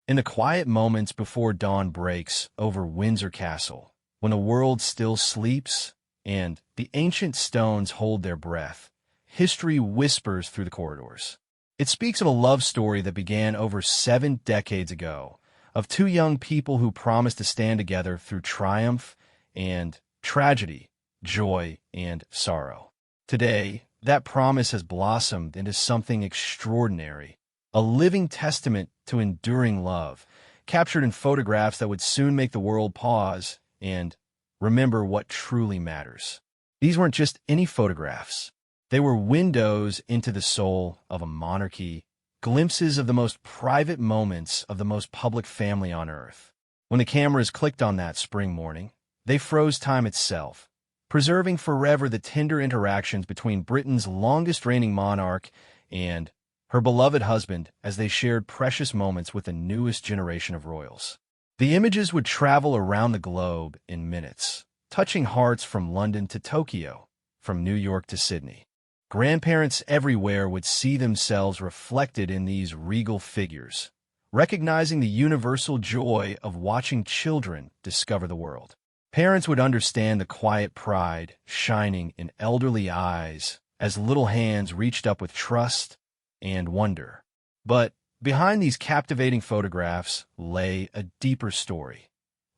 In the quiet moments before dawn breaks over Windsor Castle, when the world still sleeps and the ancient stones hold their breath, history whispers through the corridors. It speaks of a love story that began over 7 decades ago, of two young people who promised to stand together through triumph and tragedy, joy and sorrow. Today, that promise has blossomed into something extraordinary, a living testament to enduring love, captured in photographs that would soon make the world pause and remember what truly matters. These weren't just any photographs. They were windows into the soul of a monarchy, glimpses of the most private moments of the most public family on earth. When the cameras clicked on that spring morning, they froze time itself, preserving forever the tender interactions between Britain's longest reigning monarch and her beloved husband as they shared precious moments with the newest generation of royals. The images would travel around the globe in minutes, touching hearts from London to Tokyo, from New York to Sydney. Grandparents everywhere would see themselves reflected in these regal figures, recognizing the universal joy of watching children discover the world. Parents would understand the quiet pride shining in elderly eyes as little hands reached up with trust and wonder. But behind these captivating photographs lay a deeper story,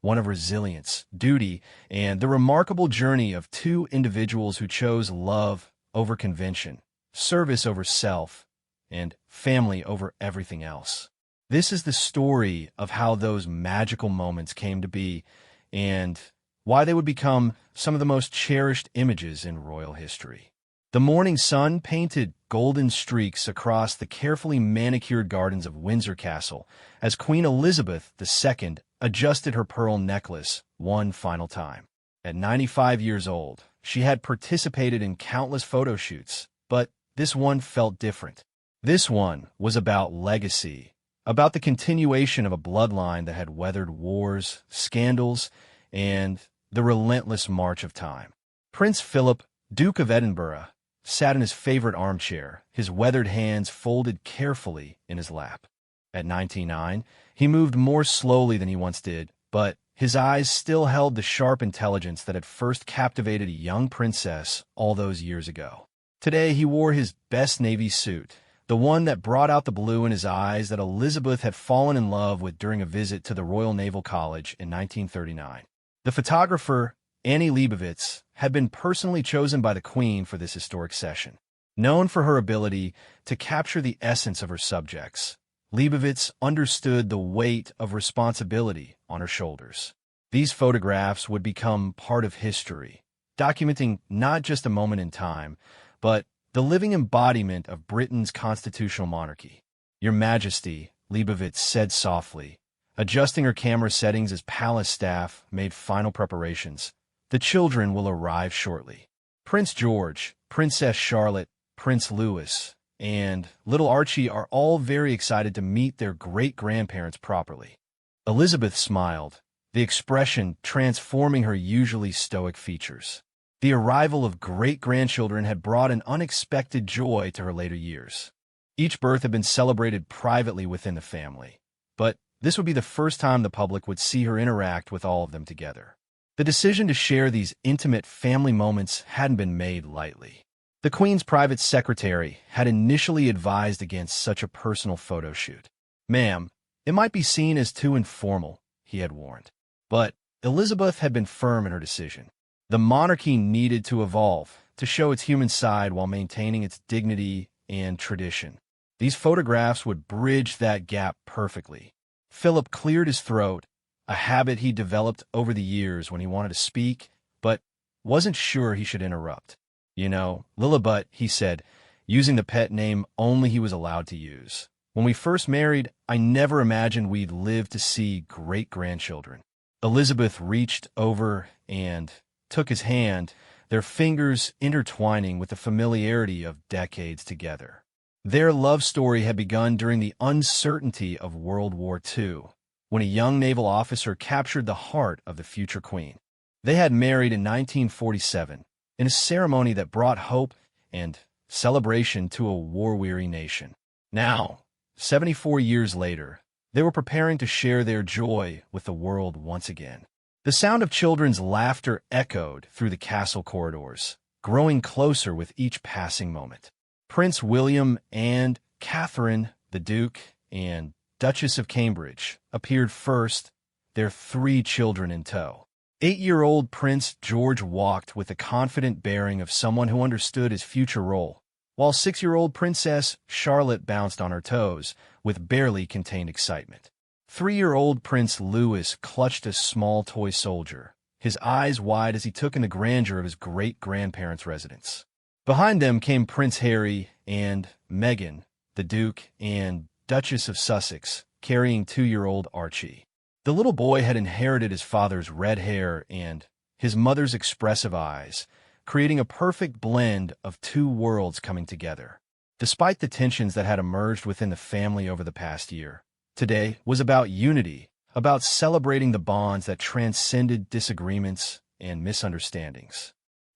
one of resilience, duty, and the remarkable journey of two individuals who chose love over convention, service over self, and family over everything else. This is the story of how those magical moments came to be and why they would become some of the most cherished images in royal history. The morning sun painted golden streaks across the carefully manicured gardens of Windsor Castle as Queen Elizabeth II adjusted her pearl necklace one final time. At 95 years old, she had participated in countless photo shoots, but this one felt different. This one was about legacy, about the continuation of a bloodline that had weathered wars, scandals, and the relentless march of time. Prince Philip, Duke of Edinburgh, sat in his favorite armchair, his weathered hands folded carefully in his lap. At 99, he moved more slowly than he once did, but his eyes still held the sharp intelligence that had first captivated a young princess all those years ago. Today, he wore his best navy suit, the one that brought out the blue in his eyes that Elizabeth had fallen in love with during a visit to the Royal Naval College in 1939. The photographer, Annie Leibovitz, had been personally chosen by the Queen for this historic session. Known for her ability to capture the essence of her subjects, Leibovitz understood the weight of responsibility on her shoulders. These photographs would become part of history, documenting not just a moment in time, but the living embodiment of Britain's constitutional monarchy. "Your Majesty," Leibovitz said softly, adjusting her camera settings as palace staff made final preparations. "The children will arrive shortly. Prince George, Princess Charlotte, Prince Louis, and little Archie are all very excited to meet their great-grandparents properly." Elizabeth smiled, the expression transforming her usually stoic features. The arrival of great-grandchildren had brought an unexpected joy to her later years. Each birth had been celebrated privately within the family, but this would be the first time the public would see her interact with all of them together. The decision to share these intimate family moments hadn't been made lightly. The Queen's private secretary had initially advised against such a personal photo shoot. "Ma'am, it might be seen as too informal," he had warned. But Elizabeth had been firm in her decision. The monarchy needed to evolve, to show its human side while maintaining its dignity and tradition. These photographs would bridge that gap perfectly. Philip cleared his throat, a habit he developed over the years when he wanted to speak, but wasn't sure he should interrupt. "You know, Lilibut," he said, using the pet name only he was allowed to use. "When we first married, I never imagined we'd live to see great-grandchildren." Elizabeth reached over and took his hand, their fingers intertwining with the familiarity of decades together. Their love story had begun during the uncertainty of World War II, when a young naval officer captured the heart of the future queen. They had married in 1947, in a ceremony that brought hope and celebration to a war-weary nation. Now, 74 years later, They were preparing to share their joy with the world once again. The sound of children's laughter echoed through the castle corridors, growing closer with each passing moment. Prince William and Catherine, the Duke and Duchess of Cambridge, appeared first, their 3 children in tow. 8-year-old Prince George walked with the confident bearing of someone who understood his future role, while 6-year-old Princess Charlotte bounced on her toes with barely contained excitement. 3-year-old Prince Louis clutched a small toy soldier, his eyes wide as he took in the grandeur of his great-grandparents' residence. Behind them came Prince Harry and Meghan, the Duke and Duchess of Sussex, carrying 2-year-old Archie. The little boy had inherited his father's red hair and his mother's expressive eyes, creating a perfect blend of 2 worlds coming together. Despite the tensions that had emerged within the family over the past year, today was about unity, about celebrating the bonds that transcended disagreements and misunderstandings.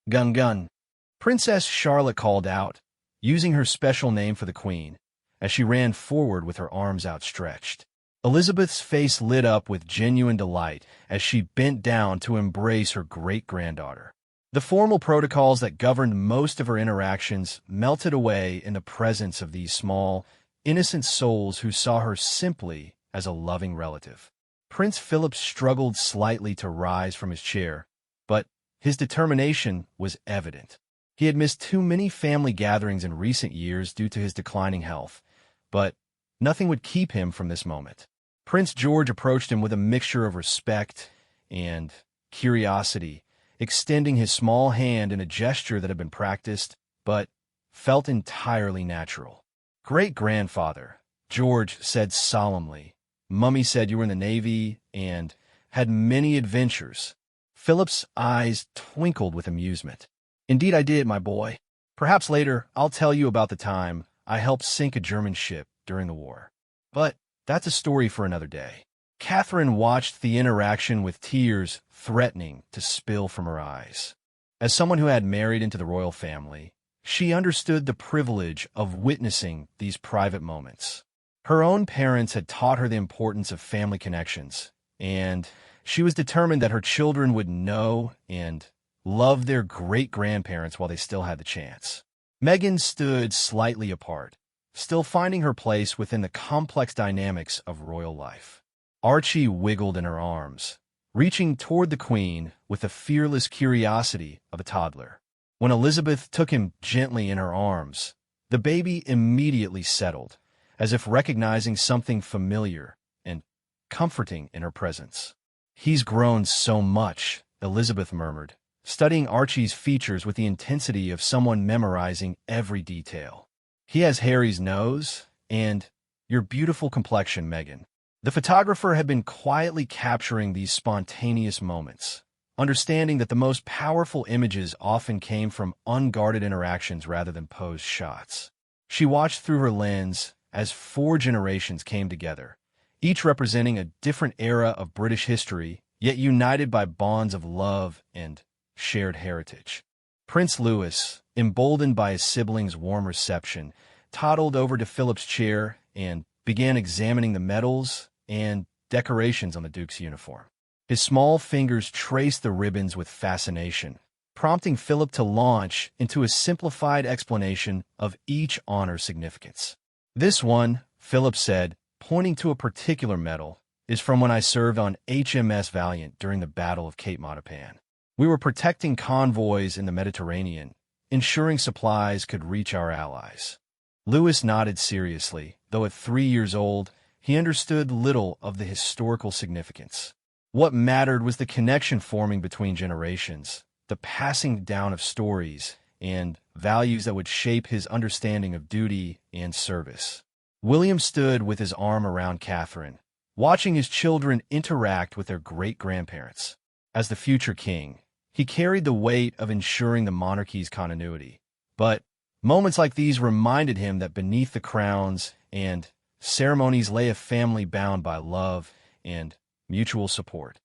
Gun gun, Princess Charlotte called out, using her special name for the Queen, as she ran forward with her arms outstretched. Elizabeth's face lit up with genuine delight as she bent down to embrace her great-granddaughter. The formal protocols that governed most of her interactions melted away in the presence of these small, innocent souls who saw her simply as a loving relative. Prince Philip struggled slightly to rise from his chair, but his determination was evident. He had missed too many family gatherings in recent years due to his declining health, but nothing would keep him from this moment. Prince George approached him with a mixture of respect and curiosity, extending his small hand in a gesture that had been practiced, but felt entirely natural. "Great-grandfather," George said solemnly. "Mummy said you were in the Navy and had many adventures." Philip's eyes twinkled with amusement. "Indeed I did, my boy. Perhaps later I'll tell you about the time I helped sink a German ship during the war. But that's a story for another day." Catherine watched the interaction with tears threatening to spill from her eyes. As someone who had married into the royal family, she understood the privilege of witnessing these private moments. Her own parents had taught her the importance of family connections, and she was determined that her children would know and love their great-grandparents while they still had the chance. Meghan stood slightly apart, still finding her place within the complex dynamics of royal life. Archie wiggled in her arms, reaching toward the Queen with the fearless curiosity of a toddler. When Elizabeth took him gently in her arms, the baby immediately settled, as if recognizing something familiar and comforting in her presence. "He's grown so much," Elizabeth murmured, studying Archie's features with the intensity of someone memorizing every detail. "He has Harry's nose and your beautiful complexion, Meghan." The photographer had been quietly capturing these spontaneous moments, understanding that the most powerful images often came from unguarded interactions rather than posed shots. She watched through her lens as 4 generations came together, each representing a different era of British history, yet united by bonds of love and shared heritage. Prince Louis, emboldened by his siblings' warm reception, toddled over to Philip's chair and began examining the medals and decorations on the Duke's uniform. His small fingers traced the ribbons with fascination, prompting Philip to launch into a simplified explanation of each honor's significance. "This one," Philip said, pointing to a particular medal, "is from when I served on HMS Valiant during the Battle of Cape Matapan. We were protecting convoys in the Mediterranean, ensuring supplies could reach our allies." Louis nodded seriously, though at 3 years old, he understood little of the historical significance. What mattered was the connection forming between generations, the passing down of stories, and values that would shape his understanding of duty and service. William stood with his arm around Catherine, watching his children interact with their great-grandparents. As the future king, he carried the weight of ensuring the monarchy's continuity. But moments like these reminded him that beneath the crowns and ceremonies lay a family bound by love and mutual support.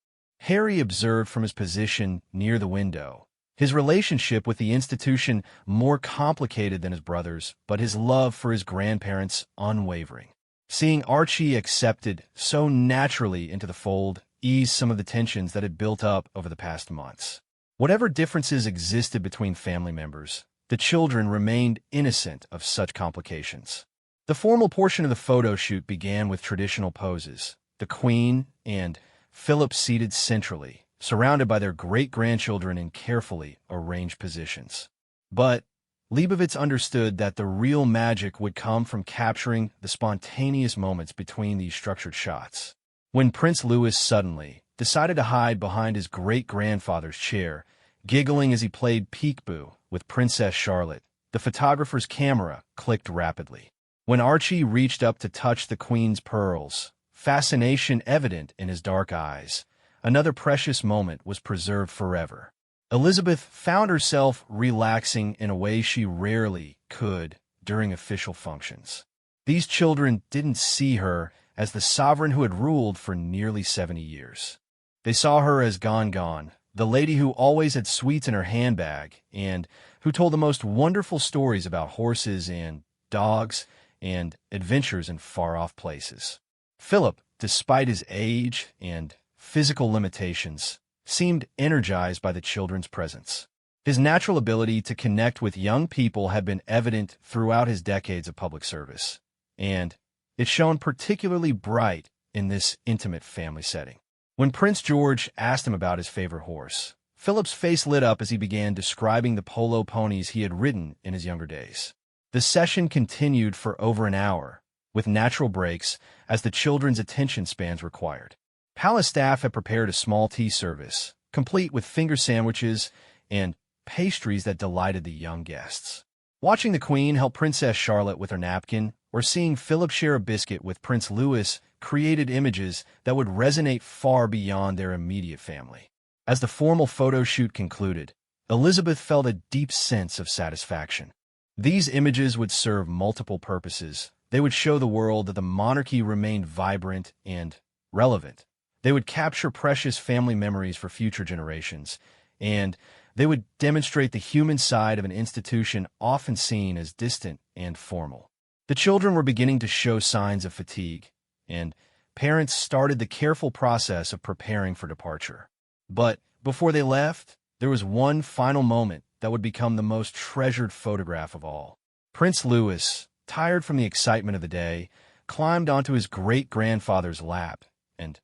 Harry observed from his position near the window, his relationship with the institution more complicated than his brother's, but his love for his grandparents unwavering. Seeing Archie accepted so naturally into the fold eased some of the tensions that had built up over the past months. Whatever differences existed between family members, the children remained innocent of such complications. The formal portion of the photo shoot began with traditional poses, the Queen and Philip seated centrally, surrounded by their great-grandchildren in carefully arranged positions. But Leibovitz understood that the real magic would come from capturing the spontaneous moments between these structured shots. When Prince Louis suddenly decided to hide behind his great-grandfather's chair, giggling as he played peekaboo with Princess Charlotte, the photographer's camera clicked rapidly. When Archie reached up to touch the Queen's pearls, fascination evident in his dark eyes, another precious moment was preserved forever. Elizabeth found herself relaxing in a way she rarely could during official functions. These children didn't see her as the sovereign who had ruled for nearly 70 years. They saw her as gone, the lady who always had sweets in her handbag and who told the most wonderful stories about horses and dogs and adventures in far-off places. Philip, despite his age and physical limitations, seemed energized by the children's presence. His natural ability to connect with young people had been evident throughout his decades of public service, and it shone particularly bright in this intimate family setting. When Prince George asked him about his favorite horse, Philip's face lit up as he began describing the polo ponies he had ridden in his younger days. The session continued for over an hour, with natural breaks as the children's attention spans required. Palace staff had prepared a small tea service, complete with finger sandwiches and pastries that delighted the young guests. Watching the Queen help Princess Charlotte with her napkin, or seeing Philip share a biscuit with Prince Louis created images that would resonate far beyond their immediate family. As the formal photo shoot concluded, Elizabeth felt a deep sense of satisfaction. These images would serve multiple purposes. They would show the world that the monarchy remained vibrant and relevant. They would capture precious family memories for future generations, and they would demonstrate the human side of an institution often seen as distant and formal. The children were beginning to show signs of fatigue, and parents started the careful process of preparing for departure. But before they left, there was one final moment that would become the most treasured photograph of all. Prince Louis, tired from the excitement of the day, climbed onto his great-grandfather's lap and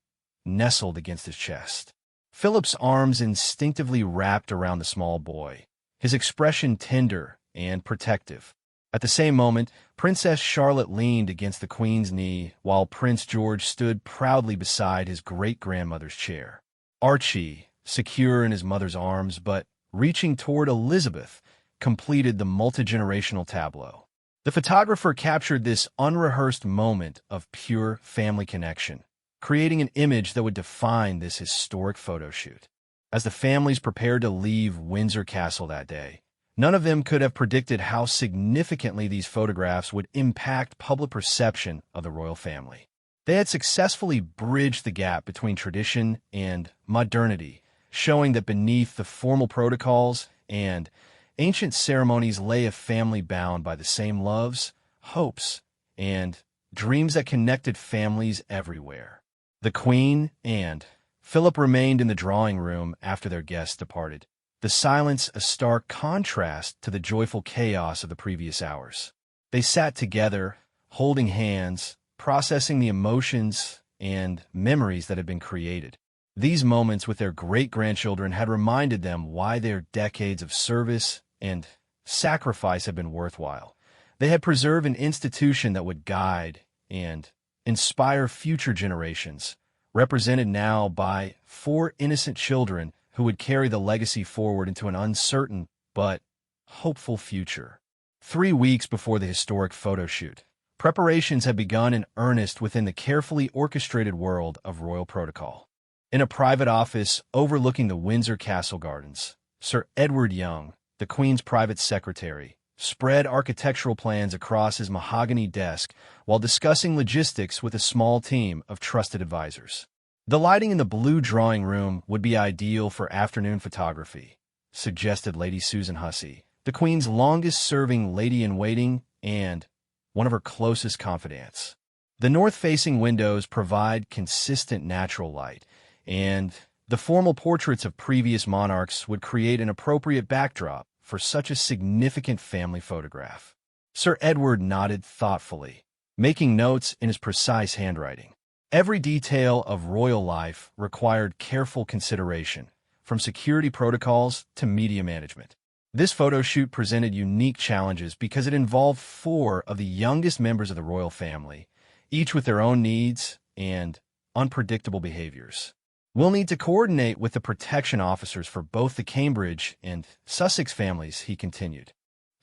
nestled against his chest. Philip's arms instinctively wrapped around the small boy, his expression tender and protective. At the same moment, Princess Charlotte leaned against the Queen's knee while Prince George stood proudly beside his great-grandmother's chair. Archie, secure in his mother's arms but reaching toward Elizabeth, completed the multi-generational tableau. The photographer captured this unrehearsed moment of pure family connection, creating an image that would define this historic photo shoot. As the families prepared to leave Windsor Castle that day, none of them could have predicted how significantly these photographs would impact public perception of the royal family. They had successfully bridged the gap between tradition and modernity, showing that beneath the formal protocols and ancient ceremonies lay a family bound by the same loves, hopes, and dreams that connected families everywhere. The Queen and Philip remained in the drawing room after their guests departed, the silence a stark contrast to the joyful chaos of the previous hours. They sat together, holding hands, processing the emotions and memories that had been created. These moments with their great-grandchildren had reminded them why their decades of service and sacrifice had been worthwhile. They had preserved an institution that would guide and inspire future generations, represented now by 4 innocent children who would carry the legacy forward into an uncertain but hopeful future. 3 weeks before the historic photo shoot, preparations had begun in earnest within the carefully orchestrated world of royal protocol. In a private office overlooking the Windsor Castle Gardens, Sir Edward Young, the Queen's private secretary, spread architectural plans across his mahogany desk while discussing logistics with a small team of trusted advisors. The lighting in the blue drawing room would be ideal for afternoon photography, suggested Lady Susan Hussey, the Queen's longest-serving lady-in-waiting and one of her closest confidants. The north-facing windows provide consistent natural light, and the formal portraits of previous monarchs would create an appropriate backdrop for such a significant family photograph. Sir Edward nodded thoughtfully, making notes in his precise handwriting. Every detail of royal life required careful consideration, from security protocols to media management. This photo shoot presented unique challenges because it involved four of the youngest members of the royal family, each with their own needs and unpredictable behaviors. We'll need to coordinate with the protection officers for both the Cambridge and Sussex families, he continued.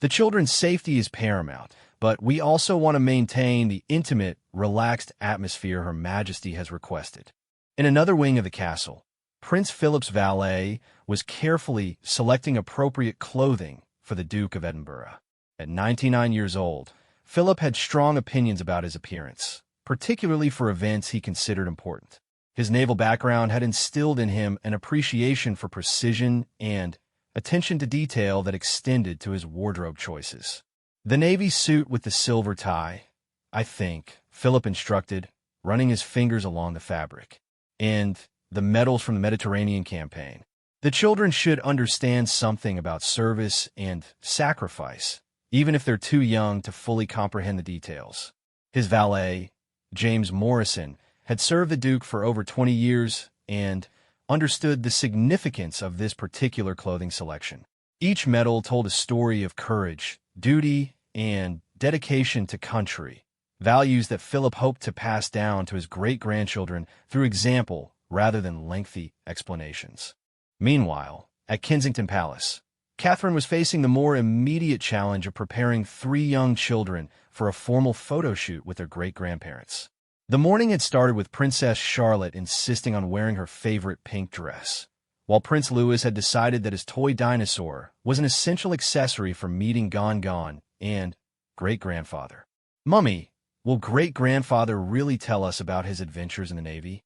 The children's safety is paramount, but we also want to maintain the intimate, relaxed atmosphere Her Majesty has requested. In another wing of the castle, Prince Philip's valet was carefully selecting appropriate clothing for the Duke of Edinburgh. At 99 years old, Philip had strong opinions about his appearance, particularly for events he considered important. His naval background had instilled in him an appreciation for precision and attention to detail that extended to his wardrobe choices. The navy suit with the silver tie, I think, Philip instructed, running his fingers along the fabric, and the medals from the Mediterranean campaign. The children should understand something about service and sacrifice, even if they're too young to fully comprehend the details. His valet, James Morrison, had served the Duke for over 20 years and understood the significance of this particular clothing selection. Each medal told a story of courage, duty, and dedication to country, values that Philip hoped to pass down to his great-grandchildren through example rather than lengthy explanations. Meanwhile, at Kensington Palace, Catherine was facing the more immediate challenge of preparing three young children for a formal photo shoot with their great-grandparents. The morning had started with Princess Charlotte insisting on wearing her favorite pink dress, while Prince Louis had decided that his toy dinosaur was an essential accessory for meeting Gone and great-grandfather. "Mummy, will great-grandfather really tell us about his adventures in the Navy?"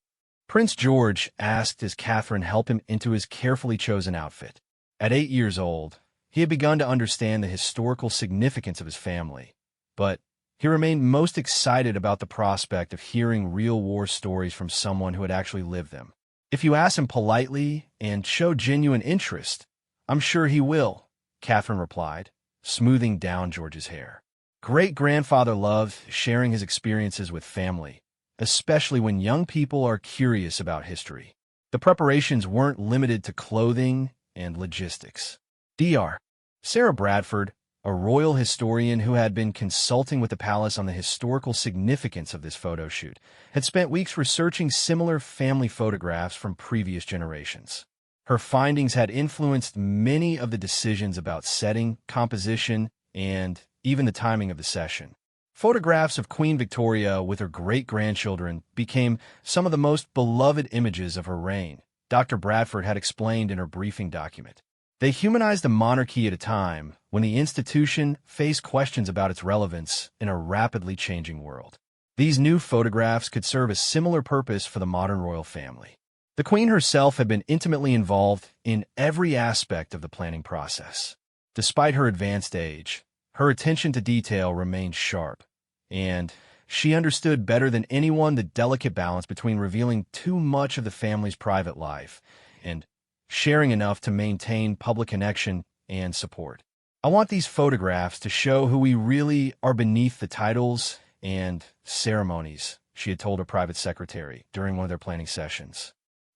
Prince George asked as Catherine helped him into his carefully chosen outfit. At 8 years old, he had begun to understand the historical significance of his family, but he remained most excited about the prospect of hearing real war stories from someone who had actually lived them. "If you ask him politely and show genuine interest, I'm sure he will," Catherine replied, smoothing down George's hair. Great-grandfather loved sharing his experiences with family, especially when young people are curious about history. The preparations weren't limited to clothing and logistics. Dr. Sarah Bradford, a royal historian who had been consulting with the palace on the historical significance of this photo shoot, had spent weeks researching similar family photographs from previous generations. Her findings had influenced many of the decisions about setting, composition, and even the timing of the session. Photographs of Queen Victoria with her great-grandchildren became some of the most beloved images of her reign, Dr. Bradford had explained in her briefing document. They humanized the monarchy at a time when the institution faced questions about its relevance in a rapidly changing world. These new photographs could serve a similar purpose for the modern royal family. The Queen herself had been intimately involved in every aspect of the planning process. Despite her advanced age, her attention to detail remained sharp, and she understood better than anyone the delicate balance between revealing too much of the family's private life and sharing enough to maintain public connection and support. "I want these photographs to show who we really are beneath the titles and ceremonies," she had told her private secretary during one of their planning sessions.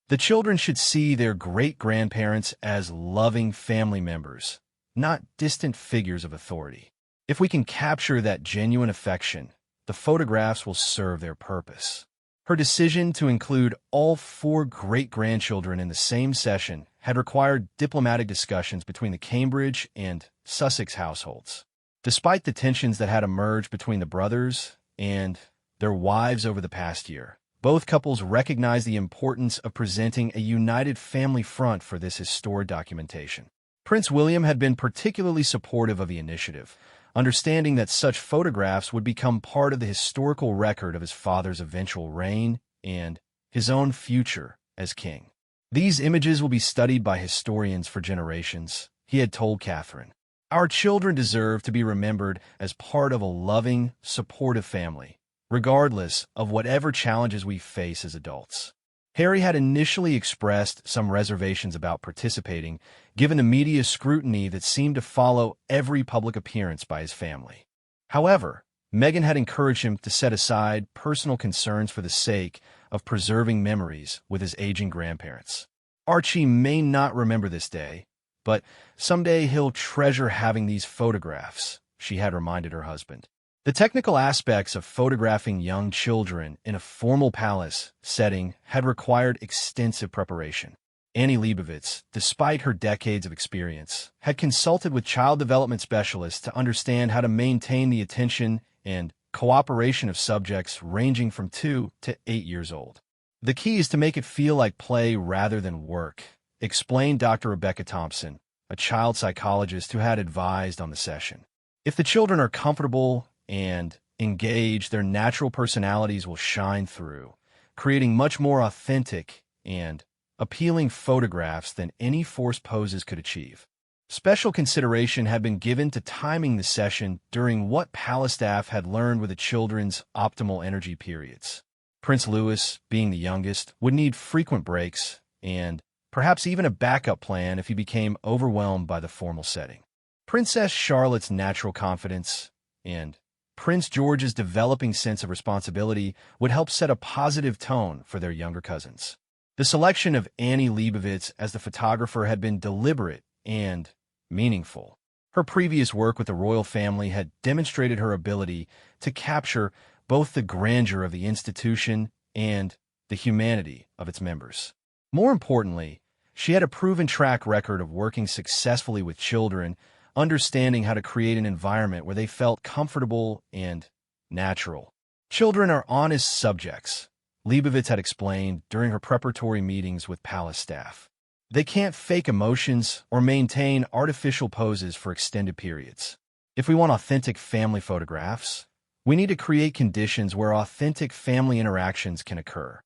"The children should see their great-grandparents as loving family members, not distant figures of authority. If we can capture that genuine affection, the photographs will serve their purpose." Her decision to include all four great-grandchildren in the same session had required diplomatic discussions between the Cambridge and Sussex households. Despite the tensions that had emerged between the brothers and their wives over the past year, both couples recognized the importance of presenting a united family front for this historic documentation. Prince William had been particularly supportive of the initiative, understanding that such photographs would become part of the historical record of his father's eventual reign and his own future as king. "These images will be studied by historians for generations," he had told Catherine. "Our children deserve to be remembered as part of a loving, supportive family, regardless of whatever challenges we face as adults. Harry had initially expressed some reservations about participating, given the media scrutiny that seemed to follow every public appearance by his family. However, Meghan had encouraged him to set aside personal concerns for the sake of preserving memories with his aging grandparents. Archie may not remember this day, but someday he'll treasure having these photographs, she had reminded her husband. The technical aspects of photographing young children in a formal palace setting had required extensive preparation. Annie Leibovitz, despite her decades of experience, had consulted with child development specialists to understand how to maintain the attention and cooperation of subjects ranging from 2 to 8 years old. The key is to make it feel like play rather than work, explained Dr. Rebecca Thompson, a child psychologist who had advised on the session. If the children are comfortable and engaged, their natural personalities will shine through, creating much more authentic and appealing photographs than any forced poses could achieve. Special consideration had been given to timing the session during what palace staff had learned were the children's optimal energy periods. Prince Louis, being the youngest, would need frequent breaks and perhaps even a backup plan if he became overwhelmed by the formal setting. Princess Charlotte's natural confidence and Prince George's developing sense of responsibility would help set a positive tone for their younger cousins. The selection of Annie Leibovitz as the photographer had been deliberate and meaningful. Her previous work with the royal family had demonstrated her ability to capture both the grandeur of the institution and the humanity of its members. More importantly, she had a proven track record of working successfully with children, understanding how to create an environment where they felt comfortable and natural. Children are honest subjects, Leibovitz had explained during her preparatory meetings with palace staff. They can't fake emotions or maintain artificial poses for extended periods. If we want authentic family photographs, we need to create conditions where authentic family interactions can occur.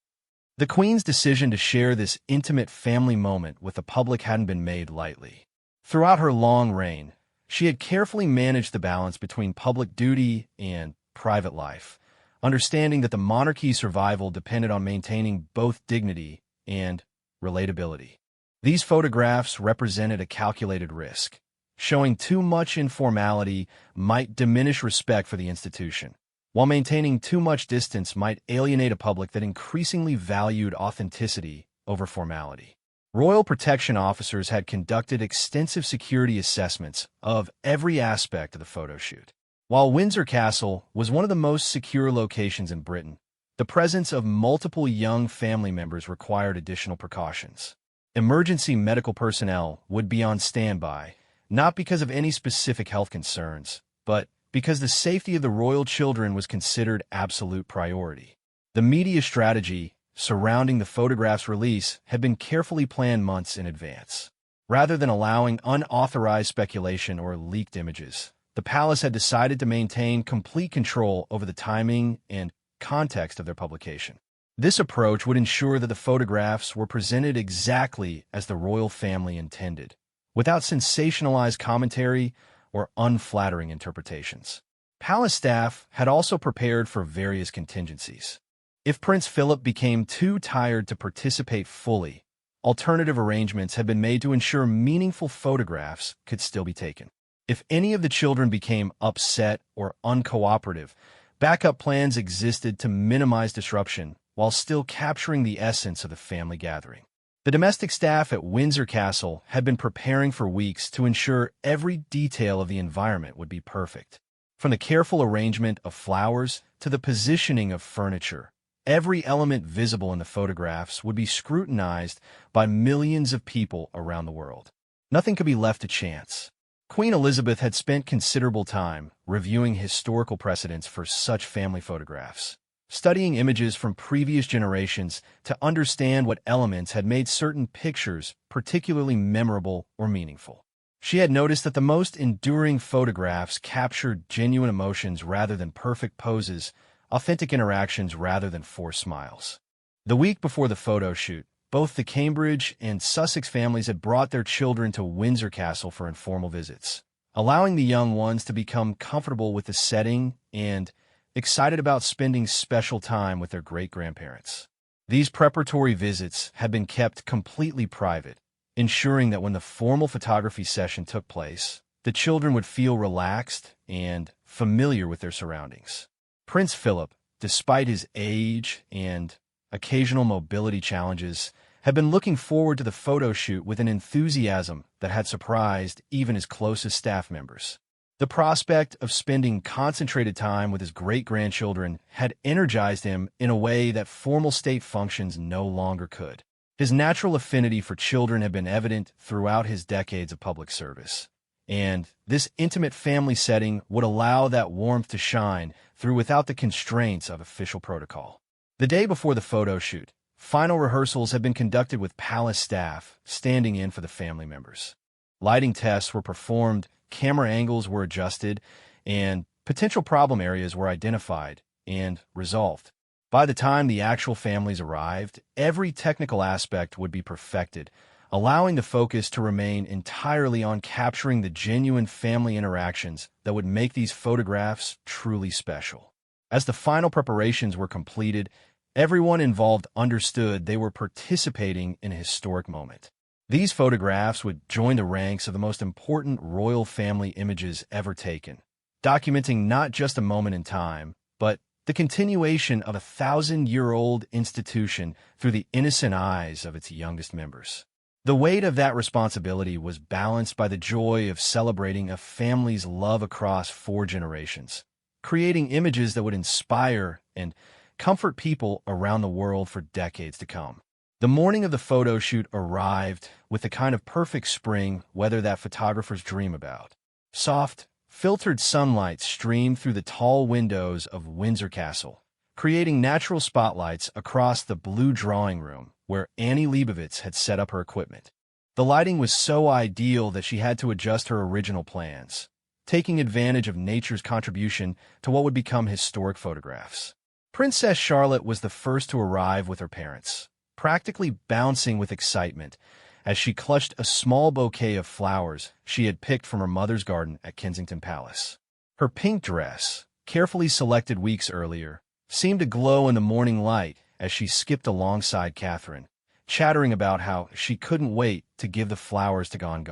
The Queen's decision to share this intimate family moment with the public hadn't been made lightly. Throughout her long reign, she had carefully managed the balance between public duty and private life, understanding that the monarchy's survival depended on maintaining both dignity and relatability. These photographs represented a calculated risk. Showing too much informality might diminish respect for the institution, while maintaining too much distance might alienate a public that increasingly valued authenticity over formality. Royal protection officers had conducted extensive security assessments of every aspect of the photo shoot. While Windsor Castle was one of the most secure locations in Britain, the presence of multiple young family members required additional precautions. Emergency medical personnel would be on standby, not because of any specific health concerns, but because the safety of the royal children was considered absolute priority. The media strategy surrounding the photograph's release had been carefully planned months in advance. Rather than allowing unauthorized speculation or leaked images, the palace had decided to maintain complete control over the timing and context of their publication. This approach would ensure that the photographs were presented exactly as the royal family intended, without sensationalized commentary or unflattering interpretations. Palace staff had also prepared for various contingencies. If Prince Philip became too tired to participate fully, alternative arrangements had been made to ensure meaningful photographs could still be taken. If any of the children became upset or uncooperative, backup plans existed to minimize disruption while still capturing the essence of the family gathering. The domestic staff at Windsor Castle had been preparing for weeks to ensure every detail of the environment would be perfect. From the careful arrangement of flowers to the positioning of furniture, every element visible in the photographs would be scrutinized by millions of people around the world. Nothing could be left to chance. Queen Elizabeth had spent considerable time reviewing historical precedents for such family photographs, studying images from previous generations to understand what elements had made certain pictures particularly memorable or meaningful. She had noticed that the most enduring photographs captured genuine emotions rather than perfect poses, authentic interactions rather than forced smiles. The week before the photo shoot, both the Cambridge and Sussex families had brought their children to Windsor Castle for informal visits, allowing the young ones to become comfortable with the setting and excited about spending special time with their great-grandparents. These preparatory visits had been kept completely private, ensuring that when the formal photography session took place, the children would feel relaxed and familiar with their surroundings. Prince Philip, despite his age and occasional mobility challenges, had been looking forward to the photo shoot with an enthusiasm that had surprised even his closest staff members. The prospect of spending concentrated time with his great-grandchildren had energized him in a way that formal state functions no longer could. His natural affinity for children had been evident throughout his decades of public service, and this intimate family setting would allow that warmth to shine through without the constraints of official protocol. The day before the photo shoot, final rehearsals had been conducted with palace staff standing in for the family members. Lighting tests were performed, camera angles were adjusted, and potential problem areas were identified and resolved. By the time the actual families arrived, every technical aspect would be perfected, allowing the focus to remain entirely on capturing the genuine family interactions that would make these photographs truly special. As the final preparations were completed, everyone involved understood they were participating in a historic moment. These photographs would join the ranks of the most important royal family images ever taken, documenting not just a moment in time, but the continuation of a 1,000-year-old institution through the innocent eyes of its youngest members. The weight of that responsibility was balanced by the joy of celebrating a family's love across 4 generations, creating images that would inspire and comfort people around the world for decades to come. The morning of the photo shoot arrived with the kind of perfect spring weather that photographers dream about. Soft, filtered sunlight streamed through the tall windows of Windsor Castle, creating natural spotlights across the blue drawing room where Annie Leibovitz had set up her equipment. The lighting was so ideal that she had to adjust her original plans, taking advantage of nature's contribution to what would become historic photographs. Princess Charlotte was the first to arrive with her parents, practically bouncing with excitement as she clutched a small bouquet of flowers she had picked from her mother's garden at Kensington Palace. Her pink dress, carefully selected weeks earlier, seemed to glow in the morning light as she skipped alongside Catherine, chattering about how she couldn't wait to give the flowers to Gon.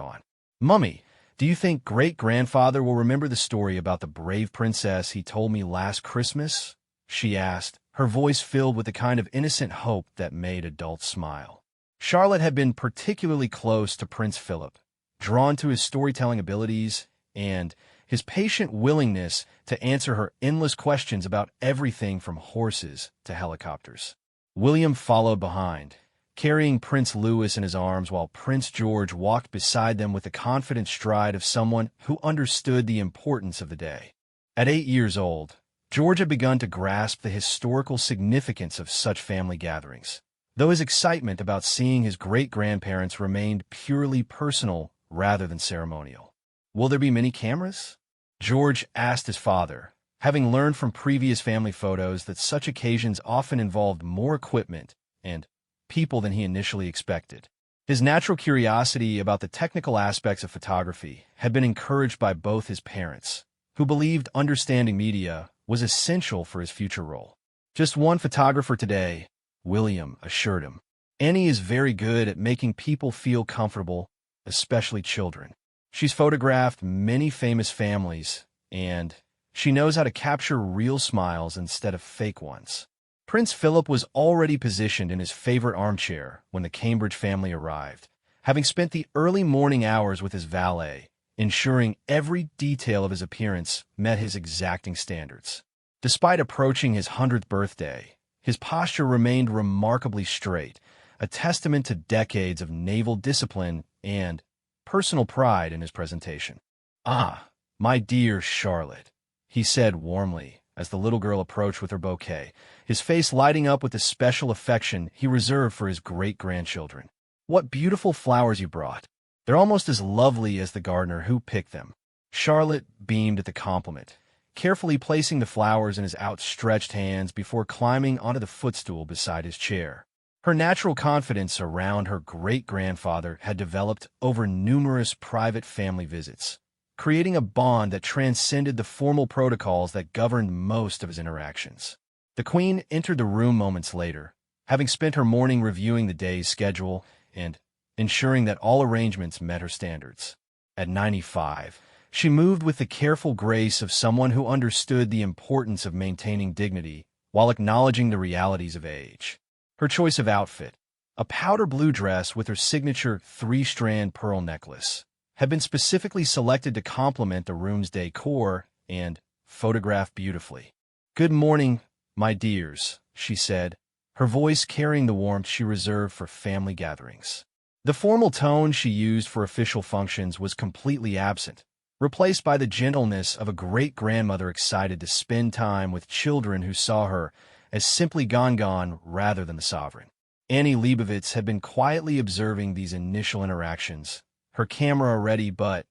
"Mummy, do you think great-grandfather will remember the story about the brave princess he told me last Christmas?" she asked, her voice filled with the kind of innocent hope that made adults smile. Charlotte had been particularly close to Prince Philip, drawn to his storytelling abilities and his patient willingness to answer her endless questions about everything from horses to helicopters. William followed behind, carrying Prince Louis in his arms while Prince George walked beside them with the confident stride of someone who understood the importance of the day. At 8 years old, George had begun to grasp the historical significance of such family gatherings, though his excitement about seeing his great-grandparents remained purely personal rather than ceremonial. "Will there be many cameras?" George asked his father, having learned from previous family photos that such occasions often involved more equipment and people than he initially expected. His natural curiosity about the technical aspects of photography had been encouraged by both his parents, who believed understanding media was essential for his future role. "Just one photographer today," William assured him. "Annie is very good at making people feel comfortable, especially children. She's photographed many famous families, and she knows how to capture real smiles instead of fake ones." Prince Philip was already positioned in his favorite armchair when the Cambridge family arrived, having spent the early morning hours with his valet, ensuring every detail of his appearance met his exacting standards. Despite approaching his 100th birthday, his posture remained remarkably straight, a testament to decades of naval discipline and personal pride in his presentation. "Ah, my dear Charlotte," he said warmly as the little girl approached with her bouquet, his face lighting up with the special affection he reserved for his great-grandchildren. "What beautiful flowers you brought. They're almost as lovely as the gardener who picked them." Charlotte beamed at the compliment, carefully placing the flowers in his outstretched hands before climbing onto the footstool beside his chair. Her natural confidence around her great-grandfather had developed over numerous private family visits, creating a bond that transcended the formal protocols that governed most of his interactions. The Queen entered the room moments later, having spent her morning reviewing the day's schedule and ensuring that all arrangements met her standards. At 95, she moved with the careful grace of someone who understood the importance of maintaining dignity while acknowledging the realities of age. Her choice of outfit, a powder blue dress with her signature three-strand pearl necklace, had been specifically selected to complement the room's decor and photograph beautifully. "Good morning, my dears," she said, her voice carrying the warmth she reserved for family gatherings. The formal tone she used for official functions was completely absent, replaced by the gentleness of a great-grandmother excited to spend time with children who saw her as simply gone rather than the sovereign. Annie Leibovitz had been quietly observing these initial interactions, her camera ready but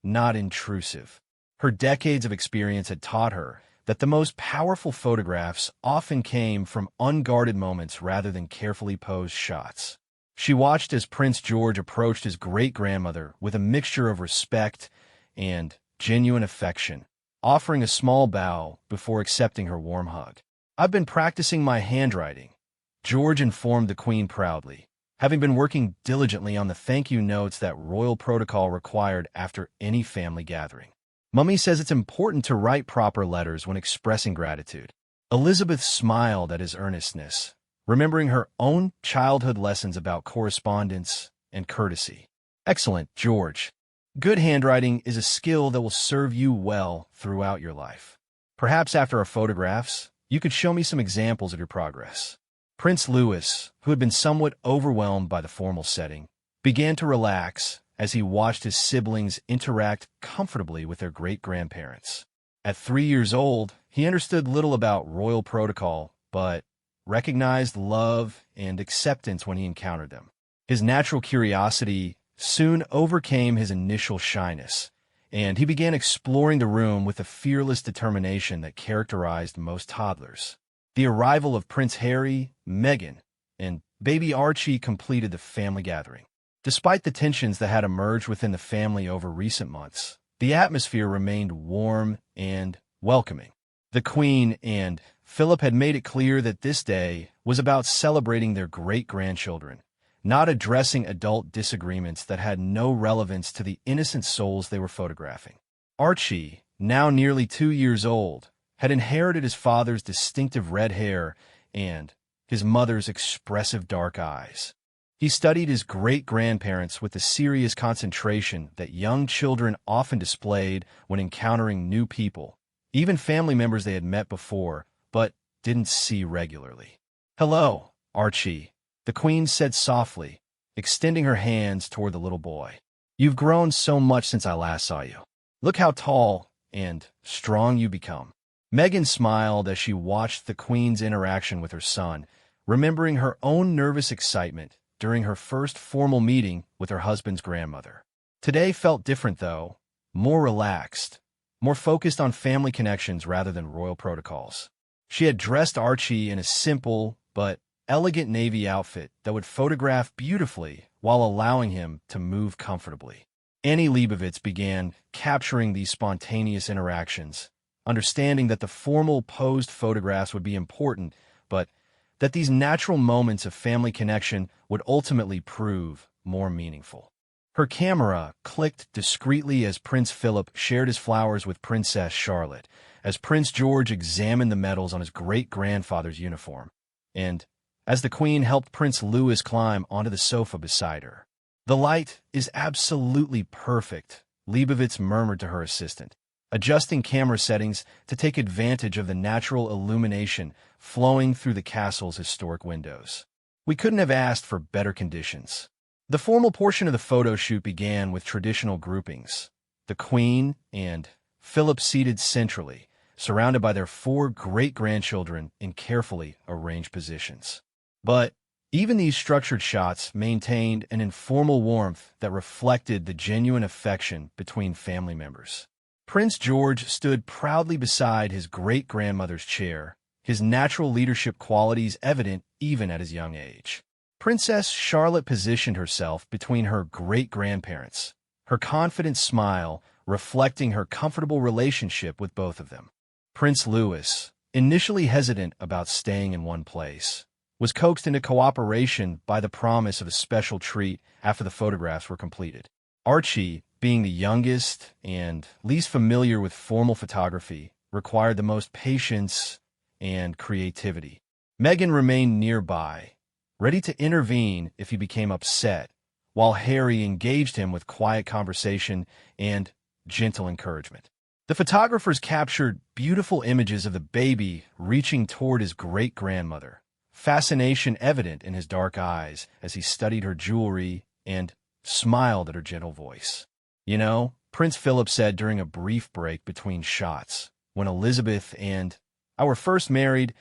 not intrusive. Her decades of experience had taught her that the most powerful photographs often came from unguarded moments rather than carefully posed shots. She watched as Prince George approached his great-grandmother with a mixture of respect and genuine affection, offering a small bow before accepting her warm hug. "I've been practicing my handwriting," George informed the Queen proudly, having been working diligently on the thank-you notes that royal protocol required after any family gathering. "Mummy says it's important to write proper letters when expressing gratitude." Elizabeth smiled at his earnestness, remembering her own childhood lessons about correspondence and courtesy. "Excellent, George. Good handwriting is a skill that will serve you well throughout your life. Perhaps after our photographs, you could show me some examples of your progress." Prince Louis, who had been somewhat overwhelmed by the formal setting, began to relax as he watched his siblings interact comfortably with their great-grandparents. At 3 years old, he understood little about royal protocol, but recognized love and acceptance when he encountered them. His natural curiosity soon overcame his initial shyness, and he began exploring the room with the fearless determination that characterized most toddlers. The arrival of Prince Harry, Meghan, and baby Archie completed the family gathering. Despite the tensions that had emerged within the family over recent months, the atmosphere remained warm and welcoming. The Queen and Philip had made it clear that this day was about celebrating their great-grandchildren, not addressing adult disagreements that had no relevance to the innocent souls they were photographing. Archie, now nearly 2 years old, had inherited his father's distinctive red hair and his mother's expressive dark eyes. He studied his great-grandparents with the serious concentration that young children often displayed when encountering new people, even family members they had met before but didn't see regularly. "Hello, Archie," the Queen said softly, extending her hands toward the little boy. "You've grown so much since I last saw you. Look how tall and strong you become." Meghan smiled as she watched the Queen's interaction with her son, remembering her own nervous excitement during her first formal meeting with her husband's grandmother. Today felt different, though, more relaxed, more focused on family connections rather than royal protocols. She had dressed Archie in a simple but elegant navy outfit that would photograph beautifully while allowing him to move comfortably. Annie Leibovitz began capturing these spontaneous interactions, understanding that the formal posed photographs would be important, but that these natural moments of family connection would ultimately prove more meaningful. Her camera clicked discreetly as Prince Philip shared his flowers with Princess Charlotte, as Prince George examined the medals on his great-grandfather's uniform, and as the Queen helped Prince Louis climb onto the sofa beside her. "The light is absolutely perfect," Leibovitz murmured to her assistant, adjusting camera settings to take advantage of the natural illumination flowing through the castle's historic windows. "We couldn't have asked for better conditions." The formal portion of the photo shoot began with traditional groupings, the Queen and Philip seated centrally, surrounded by their 4 great-grandchildren in carefully arranged positions. But even these structured shots maintained an informal warmth that reflected the genuine affection between family members. Prince George stood proudly beside his great-grandmother's chair, his natural leadership qualities evident even at his young age. Princess Charlotte positioned herself between her great-grandparents, her confident smile reflecting her comfortable relationship with both of them. Prince Louis, initially hesitant about staying in one place, was coaxed into cooperation by the promise of a special treat after the photographs were completed. Archie, being the youngest and least familiar with formal photography, required the most patience and creativity. Meghan remained nearby, ready to intervene if he became upset, while Harry engaged him with quiet conversation and gentle encouragement. The photographers captured beautiful images of the baby reaching toward his great-grandmother, fascination evident in his dark eyes as he studied her jewelry and smiled at her gentle voice. "You know," Prince Philip said during a brief break between shots, "when Elizabeth and I were first married,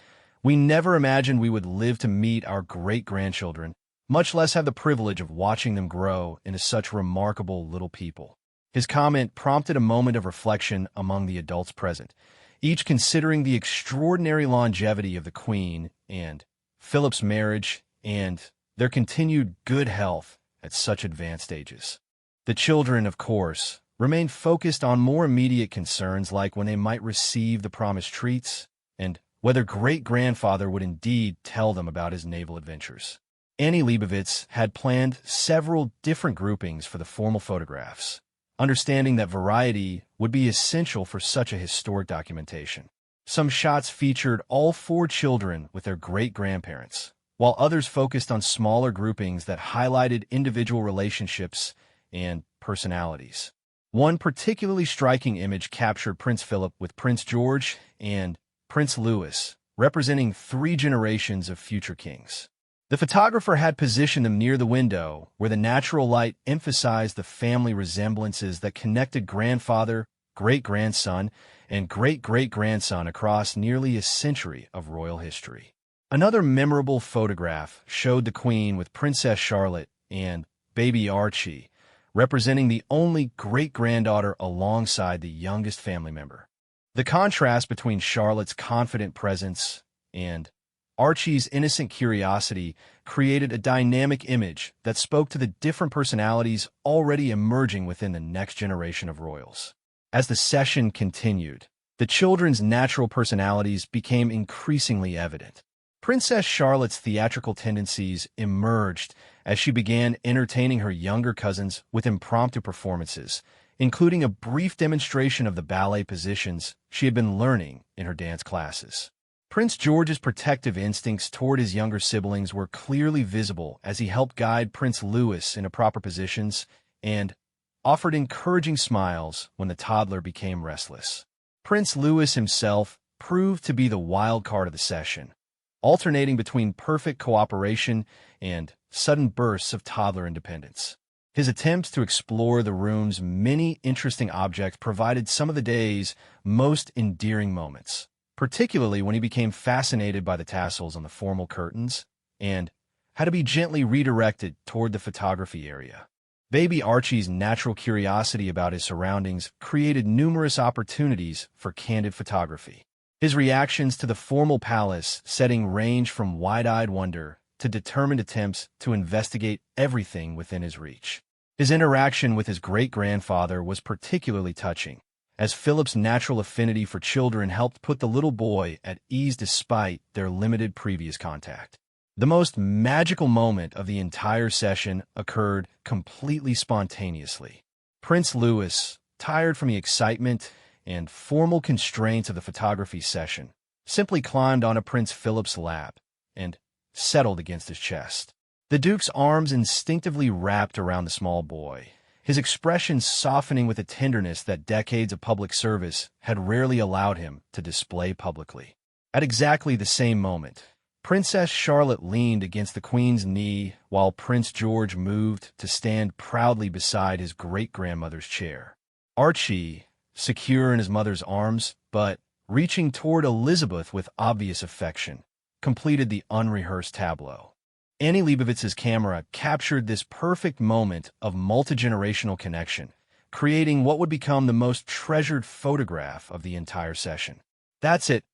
we never imagined we would live to meet our great-grandchildren, much less have the privilege of watching them grow into such remarkable little people." His comment prompted a moment of reflection among the adults present, each considering the extraordinary longevity of the Queen and Philip's marriage and their continued good health at such advanced ages. The children, of course, remained focused on more immediate concerns like when they might receive the promised treats and whether great-grandfather would indeed tell them about his naval adventures. Annie Leibovitz had planned several different groupings for the formal photographs, understanding that variety would be essential for such a historic documentation. Some shots featured all four children with their great-grandparents, while others focused on smaller groupings that highlighted individual relationships and personalities. One particularly striking image captured Prince Philip with Prince George and Prince Louis, representing 3 generations of future kings. The photographer had positioned them near the window, where the natural light emphasized the family resemblances that connected grandfather, great-grandson, and great-great-grandson across nearly a century of royal history. Another memorable photograph showed the Queen with Princess Charlotte and baby Archie, representing the only great-granddaughter alongside the youngest family member. The contrast between Charlotte's confident presence and Archie's innocent curiosity created a dynamic image that spoke to the different personalities already emerging within the next generation of royals. As the session continued, the children's natural personalities became increasingly evident. Princess Charlotte's theatrical tendencies emerged as she began entertaining her younger cousins with impromptu performances, including a brief demonstration of the ballet positions she had been learning in her dance classes. Prince George's protective instincts toward his younger siblings were clearly visible as he helped guide Prince Louis into proper positions and offered encouraging smiles when the toddler became restless. Prince Louis himself proved to be the wild card of the session, alternating between perfect cooperation and sudden bursts of toddler independence. His attempts to explore the room's many interesting objects provided some of the day's most endearing moments, particularly when he became fascinated by the tassels on the formal curtains and had to be gently redirected toward the photography area. Baby Archie's natural curiosity about his surroundings created numerous opportunities for candid photography. His reactions to the formal palace setting ranged from wide-eyed wonder to determined attempts to investigate everything within his reach. His interaction with his great-grandfather was particularly touching, as Philip's natural affinity for children helped put the little boy at ease despite their limited previous contact. The most magical moment of the entire session occurred completely spontaneously. Prince Louis, tired from the excitement and formal constraints of the photography session, simply climbed onto Prince Philip's lap and settled against his chest. The Duke's arms instinctively wrapped around the small boy, his expression softening with a tenderness that decades of public service had rarely allowed him to display publicly. At exactly the same moment, Princess Charlotte leaned against the Queen's knee while Prince George moved to stand proudly beside his great-grandmother's chair. Archie, secure in his mother's arms, but reaching toward Elizabeth with obvious affection, completed the unrehearsed tableau. Annie Leibovitz's camera captured this perfect moment of multi-generational connection, creating what would become the most treasured photograph of the entire session. "That's it,"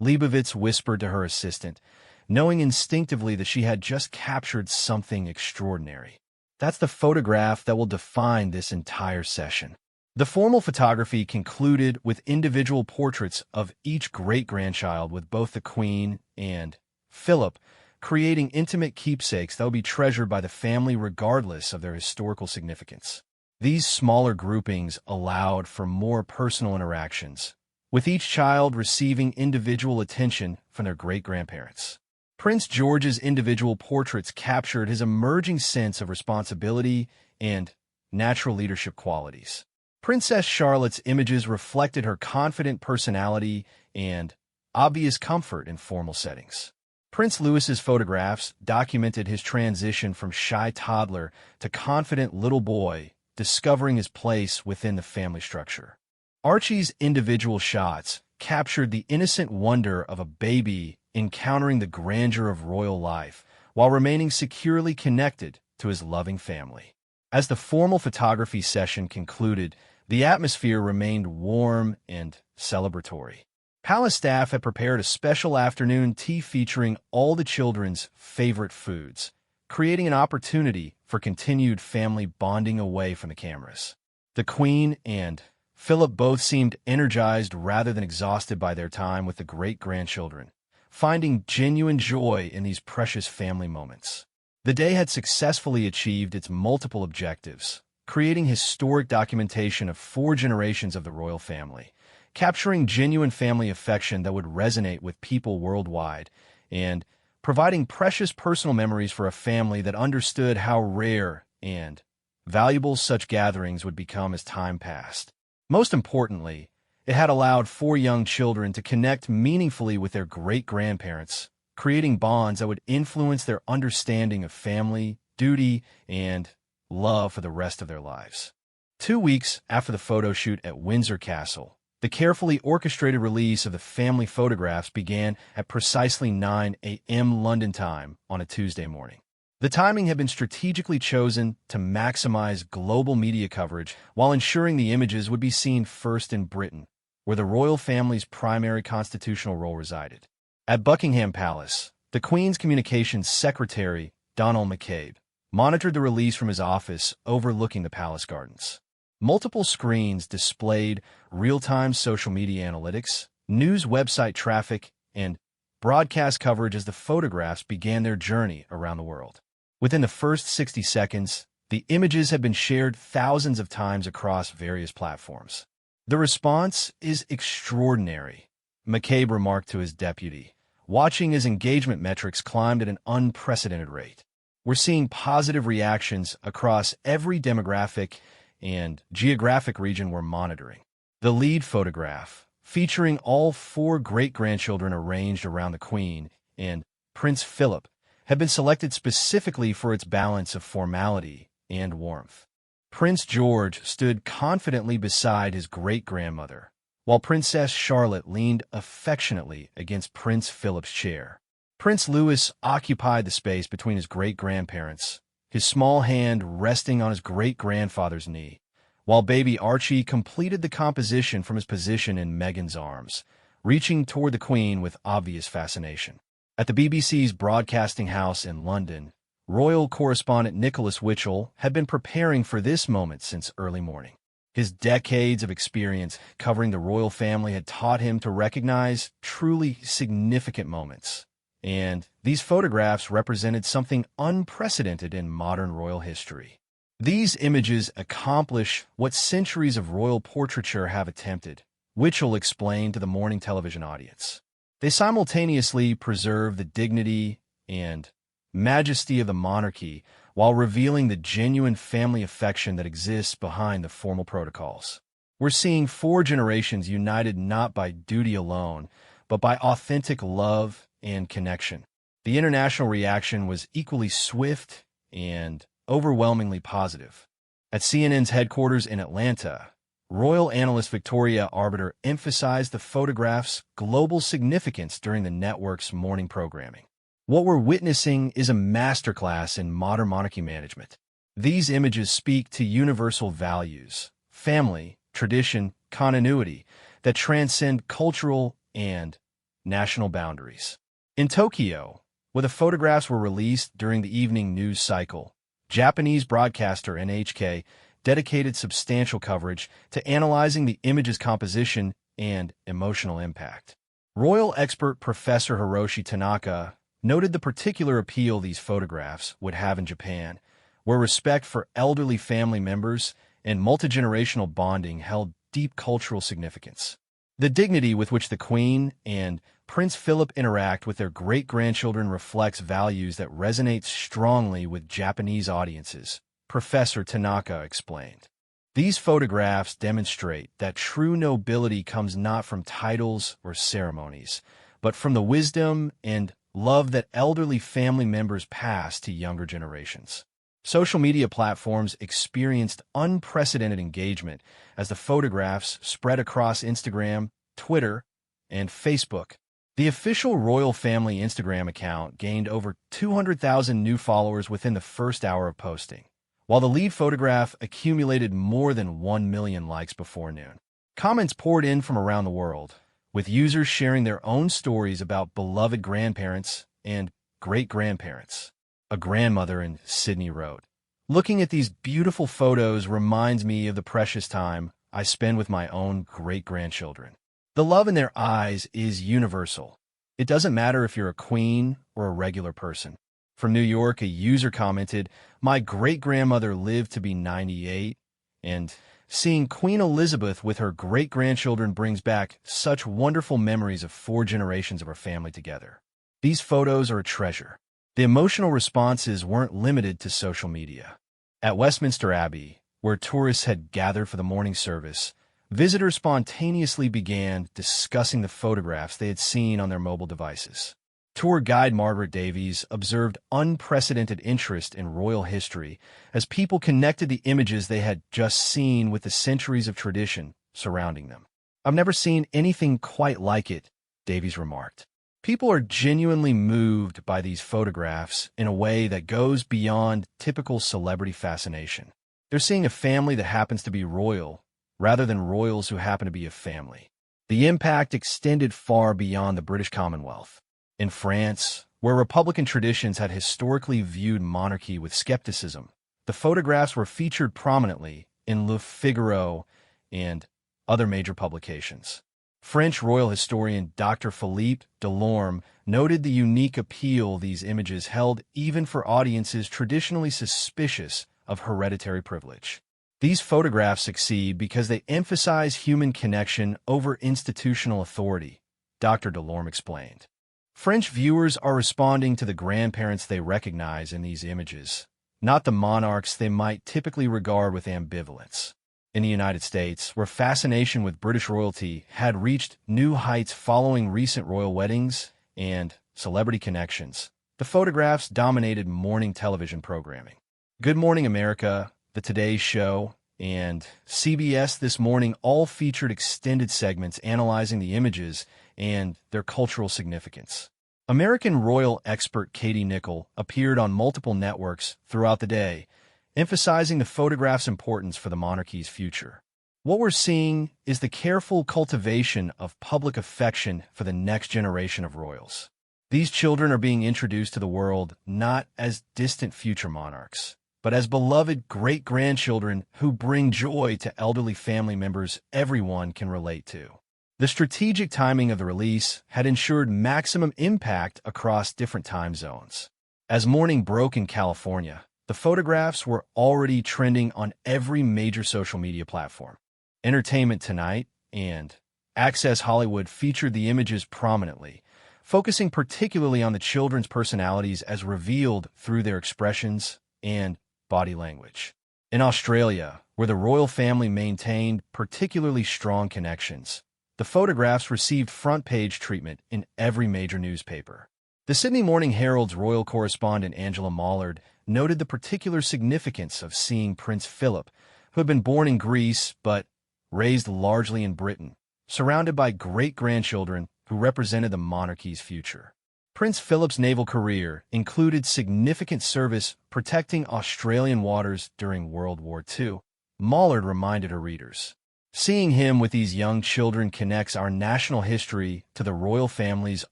Leibovitz whispered to her assistant, knowing instinctively that she had just captured something extraordinary. That's the photograph that will define this entire session. The formal photography concluded with individual portraits of each great-grandchild, with both the Queen and Philip, creating intimate keepsakes that will be treasured by the family regardless of their historical significance. These smaller groupings allowed for more personal interactions, with each child receiving individual attention from their great-grandparents. Prince George's individual portraits captured his emerging sense of responsibility and natural leadership qualities. Princess Charlotte's images reflected her confident personality and obvious comfort in formal settings. Prince Louis's photographs documented his transition from shy toddler to confident little boy, discovering his place within the family structure. Archie's individual shots captured the innocent wonder of a baby encountering the grandeur of royal life while remaining securely connected to his loving family. As the formal photography session concluded, the atmosphere remained warm and celebratory. Palace staff had prepared a special afternoon tea featuring all the children's favorite foods, creating an opportunity for continued family bonding away from the cameras. The Queen and Philip both seemed energized rather than exhausted by their time with the great-grandchildren, finding genuine joy in these precious family moments. The day had successfully achieved its multiple objectives, creating historic documentation of 4 generations of the royal family, capturing genuine family affection that would resonate with people worldwide, and providing precious personal memories for a family that understood how rare and valuable such gatherings would become as time passed. Most importantly, it had allowed 4 young children to connect meaningfully with their great-grandparents, creating bonds that would influence their understanding of family, duty, and love for the rest of their lives. 2 weeks after the photo shoot at Windsor Castle, the carefully orchestrated release of the family photographs began at precisely 9 a.m. London time on a Tuesday morning. The timing had been strategically chosen to maximize global media coverage while ensuring the images would be seen first in Britain, where the royal family's primary constitutional role resided. At Buckingham Palace, the Queen's communications secretary, Donald McCabe, monitored the release from his office overlooking the palace gardens. Multiple screens displayed real-time social media analytics, news website traffic, and broadcast coverage as the photographs began their journey around the world. Within the first 60 seconds, the images had been shared thousands of times across various platforms. "The response is extraordinary," McCabe remarked to his deputy, watching his engagement metrics climbed at an unprecedented rate. "We're seeing positive reactions across every demographic and geographic region we're monitoring." The lead photograph, featuring all 4 great-grandchildren arranged around the Queen and Prince Philip, had been selected specifically for its balance of formality and warmth. Prince George stood confidently beside his great-grandmother, while Princess Charlotte leaned affectionately against Prince Philip's chair. Prince Louis occupied the space between his great-grandparents, his small hand resting on his great-grandfather's knee, while baby Archie completed the composition from his position in Meghan's arms, reaching toward the Queen with obvious fascination. At the BBC's broadcasting house in London, royal correspondent Nicholas Witchell had been preparing for this moment since early morning. His decades of experience covering the royal family had taught him to recognize truly significant moments, and these photographs represented something unprecedented in modern royal history. These images accomplish what centuries of royal portraiture have attempted, Witchell explained to the morning television audience. They simultaneously preserve the dignity and majesty of the monarchy while revealing the genuine family affection that exists behind the formal protocols. We're seeing 4 generations united not by duty alone, but by authentic love and connection. The international reaction was equally swift and overwhelmingly positive. At CNN's headquarters in Atlanta, royal analyst Victoria Arbiter emphasized the photograph's global significance during the network's morning programming. "What we're witnessing is a masterclass in modern monarchy management. These images speak to universal values, family, tradition, continuity that transcend cultural and national boundaries." In Tokyo, where the photographs were released during the evening news cycle, Japanese broadcaster NHK dedicated substantial coverage to analyzing the image's composition and emotional impact. Royal expert Professor Hiroshi Tanaka noted the particular appeal these photographs would have in Japan, where respect for elderly family members and multi-generational bonding held deep cultural significance. The dignity with which the Queen and Prince Philip interact with their great-grandchildren reflects values that resonate strongly with Japanese audiences, Professor Tanaka explained. These photographs demonstrate that true nobility comes not from titles or ceremonies, but from the wisdom and love that elderly family members pass to younger generations. Social media platforms experienced unprecedented engagement as the photographs spread across Instagram, Twitter, and Facebook. The official royal family Instagram account gained over 200,000 new followers within the first hour of posting, while the lead photograph accumulated more than 1 million likes before noon. Comments poured in from around the world, with users sharing their own stories about beloved grandparents and great-grandparents. A grandmother in Sydney wrote, "Looking at these beautiful photos reminds me of the precious time I spend with my own great-grandchildren. The love in their eyes is universal. It doesn't matter if you're a queen or a regular person." From New York, a user commented, "My great-grandmother lived to be 98, and seeing Queen Elizabeth with her great-grandchildren brings back such wonderful memories of 4 generations of our family together. These photos are a treasure." The emotional responses weren't limited to social media. At Westminster Abbey, where tourists had gathered for the morning service, visitors spontaneously began discussing the photographs they had seen on their mobile devices. Tour guide Margaret Davies observed unprecedented interest in royal history as people connected the images they had just seen with the centuries of tradition surrounding them. "I've never seen anything quite like it," Davies remarked. People are genuinely moved by these photographs in a way that goes beyond typical celebrity fascination. They're seeing a family that happens to be royal, rather than royals who happen to be a family. The impact extended far beyond the British Commonwealth. In France, where Republican traditions had historically viewed monarchy with skepticism, the photographs were featured prominently in Le Figaro and other major publications. French royal historian Dr. Philippe Delorme noted the unique appeal these images held even for audiences traditionally suspicious of hereditary privilege. These photographs succeed because they emphasize human connection over institutional authority, Dr. Delorme explained. French viewers are responding to the grandparents they recognize in these images, not the monarchs they might typically regard with ambivalence. In the United States, where fascination with British royalty had reached new heights following recent royal weddings and celebrity connections, the photographs dominated morning television programming. Good Morning America, The Today Show, and CBS This Morning all featured extended segments analyzing the images and their cultural significance. American royal expert Katie Nichol appeared on multiple networks throughout the day, emphasizing the photograph's importance for the monarchy's future. What we're seeing is the careful cultivation of public affection for the next generation of royals. These children are being introduced to the world not as distant future monarchs, but as beloved great-grandchildren who bring joy to elderly family members everyone can relate to. The strategic timing of the release had ensured maximum impact across different time zones. As morning broke in California, the photographs were already trending on every major social media platform. Entertainment Tonight and Access Hollywood featured the images prominently, focusing particularly on the children's personalities as revealed through their expressions and body language. In Australia, where the royal family maintained particularly strong connections, the photographs received front-page treatment in every major newspaper. The Sydney Morning Herald's royal correspondent Angela Mollard noted the particular significance of seeing Prince Philip, who had been born in Greece but raised largely in Britain, surrounded by great-grandchildren who represented the monarchy's future. Prince Philip's naval career included significant service protecting Australian waters during World War II, Mollard reminded her readers. Seeing him with these young children connects our national history to the royal family's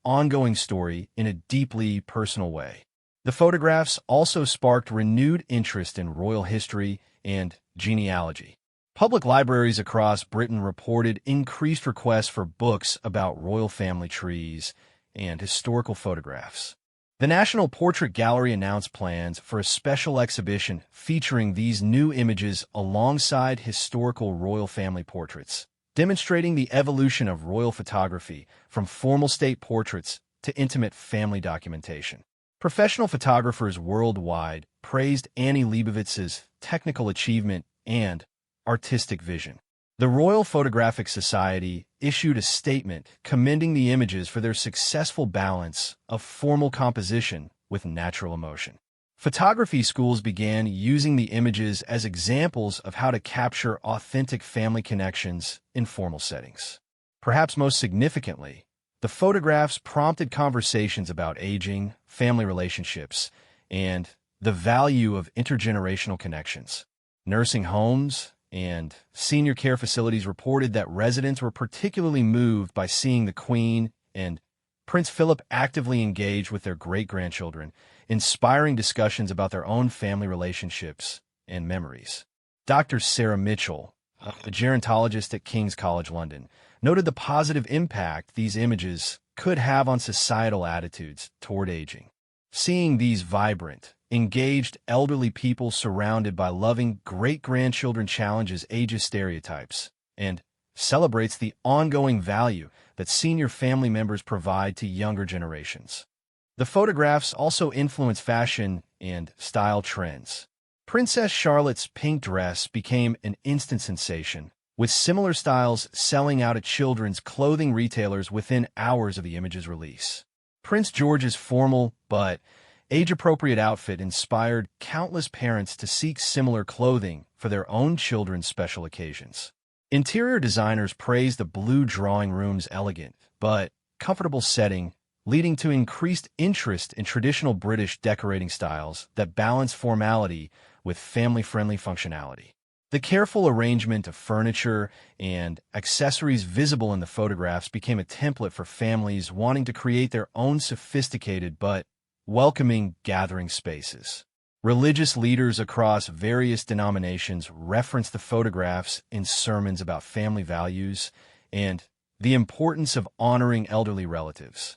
ongoing story in a deeply personal way. The photographs also sparked renewed interest in royal history and genealogy. Public libraries across Britain reported increased requests for books about royal family trees and historical photographs. The National Portrait Gallery announced plans for a special exhibition featuring these new images alongside historical royal family portraits, demonstrating the evolution of royal photography from formal state portraits to intimate family documentation. Professional photographers worldwide praised Annie Leibovitz's technical achievement and artistic vision. The Royal Photographic Society issued a statement commending the images for their successful balance of formal composition with natural emotion. Photography schools began using the images as examples of how to capture authentic family connections in formal settings. Perhaps most significantly, the photographs prompted conversations about aging, family relationships, and the value of intergenerational connections. Nursing homes and senior care facilities reported that residents were particularly moved by seeing the Queen and Prince Philip actively engage with their great-grandchildren, inspiring discussions about their own family relationships and memories. Dr. Sarah Mitchell, a gerontologist at King's College London, noted the positive impact these images could have on societal attitudes toward aging. Seeing these vibrant, engaged elderly people surrounded by loving great-grandchildren challenges ageist stereotypes and celebrates the ongoing value that senior family members provide to younger generations. The photographs also influence fashion and style trends. Princess Charlotte's pink dress became an instant sensation, with similar styles selling out at children's clothing retailers within hours of the image's release. Prince George's formal but age-appropriate outfit inspired countless parents to seek similar clothing for their own children's special occasions. Interior designers praised the blue drawing room's elegant but comfortable setting, leading to increased interest in traditional British decorating styles that balance formality with family-friendly functionality. The careful arrangement of furniture and accessories visible in the photographs became a template for families wanting to create their own sophisticated but welcoming gathering spaces. Religious leaders across various denominations referenced the photographs in sermons about family values and the importance of honoring elderly relatives.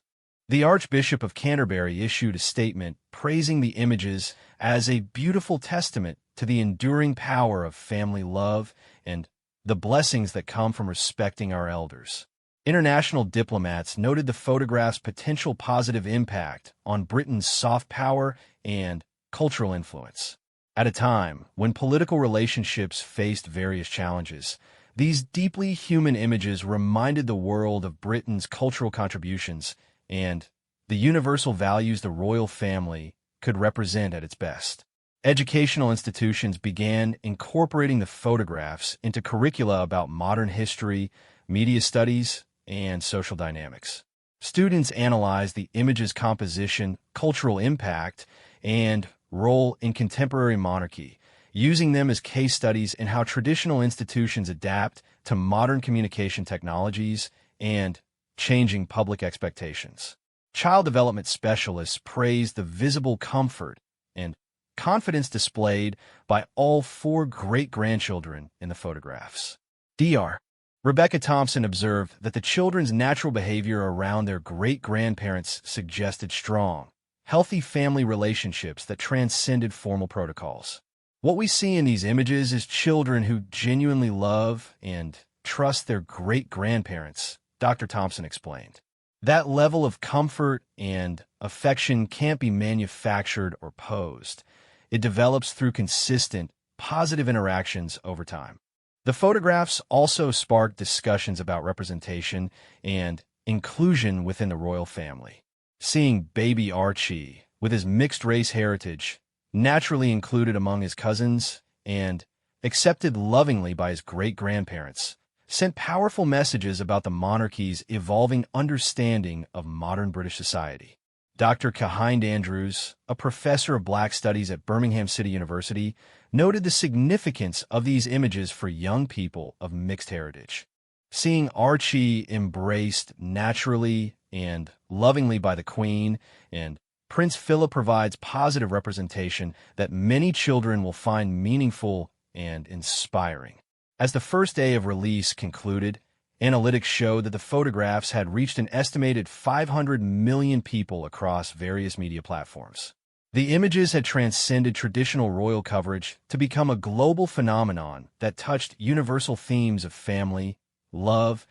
The Archbishop of Canterbury issued a statement praising the images as a beautiful testament to the enduring power of family love and the blessings that come from respecting our elders. International diplomats noted the photograph's potential positive impact on Britain's soft power and cultural influence. At a time when political relationships faced various challenges, these deeply human images reminded the world of Britain's cultural contributions and the universal values the royal family could represent at its best. Educational institutions began incorporating the photographs into curricula about modern history, media studies, and social dynamics. Students analyzed the image's composition, cultural impact, and role in contemporary monarchy, using them as case studies in how traditional institutions adapt to modern communication technologies and changing public expectations. Child development specialists praised the visible comfort and confidence displayed by all four great-grandchildren in the photographs. Dr. Rebecca Thompson observed that the children's natural behavior around their great-grandparents suggested strong, healthy family relationships that transcended formal protocols. What we see in these images is children who genuinely love and trust their great-grandparents, Dr. Thompson explained. That level of comfort and affection can't be manufactured or posed. It develops through consistent, positive interactions over time. The photographs also sparked discussions about representation and inclusion within the royal family. Seeing baby Archie, with his mixed-race heritage, naturally included among his cousins and accepted lovingly by his great-grandparents, sent powerful messages about the monarchy's evolving understanding of modern British society. Dr. Cahind Andrews, a professor of Black Studies at Birmingham City University, noted the significance of these images for young people of mixed heritage. Seeing Archie embraced naturally and lovingly by the Queen and Prince Philip provides positive representation that many children will find meaningful and inspiring. As the first day of release concluded, analytics showed that the photographs had reached an estimated 500 million people across various media platforms. The images had transcended traditional royal coverage to become a global phenomenon that touched universal themes of family, love,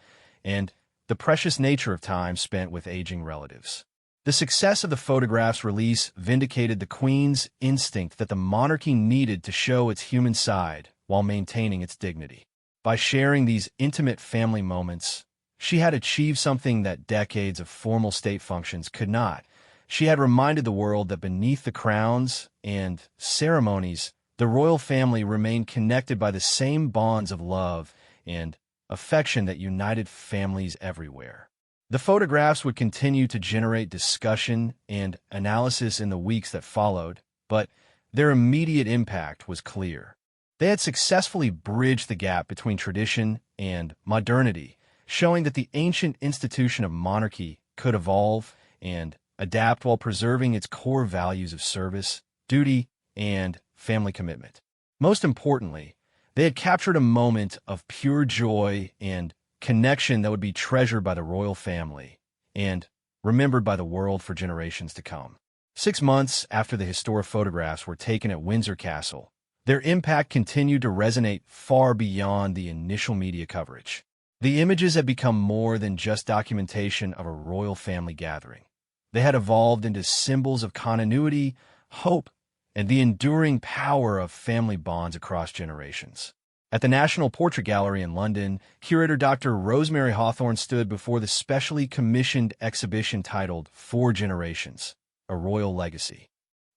and the precious nature of time spent with aging relatives. The success of the photographs' release vindicated the Queen's instinct that the monarchy needed to show its human side while maintaining its dignity. By sharing these intimate family moments, she had achieved something that decades of formal state functions could not. She had reminded the world that beneath the crowns and ceremonies, the royal family remained connected by the same bonds of love and affection that united families everywhere. The photographs would continue to generate discussion and analysis in the weeks that followed, but their immediate impact was clear. They had successfully bridged the gap between tradition and modernity, showing that the ancient institution of monarchy could evolve and adapt while preserving its core values of service, duty, and family commitment. Most importantly, they had captured a moment of pure joy and connection that would be treasured by the royal family and remembered by the world for generations to come. 6 months after the historic photographs were taken at Windsor Castle, their impact continued to resonate far beyond the initial media coverage. The images had become more than just documentation of a royal family gathering. They had evolved into symbols of continuity, hope, and the enduring power of family bonds across generations. At the National Portrait Gallery in London, curator Dr. Rosemary Hawthorne stood before the specially commissioned exhibition titled 4 Generations, A Royal Legacy.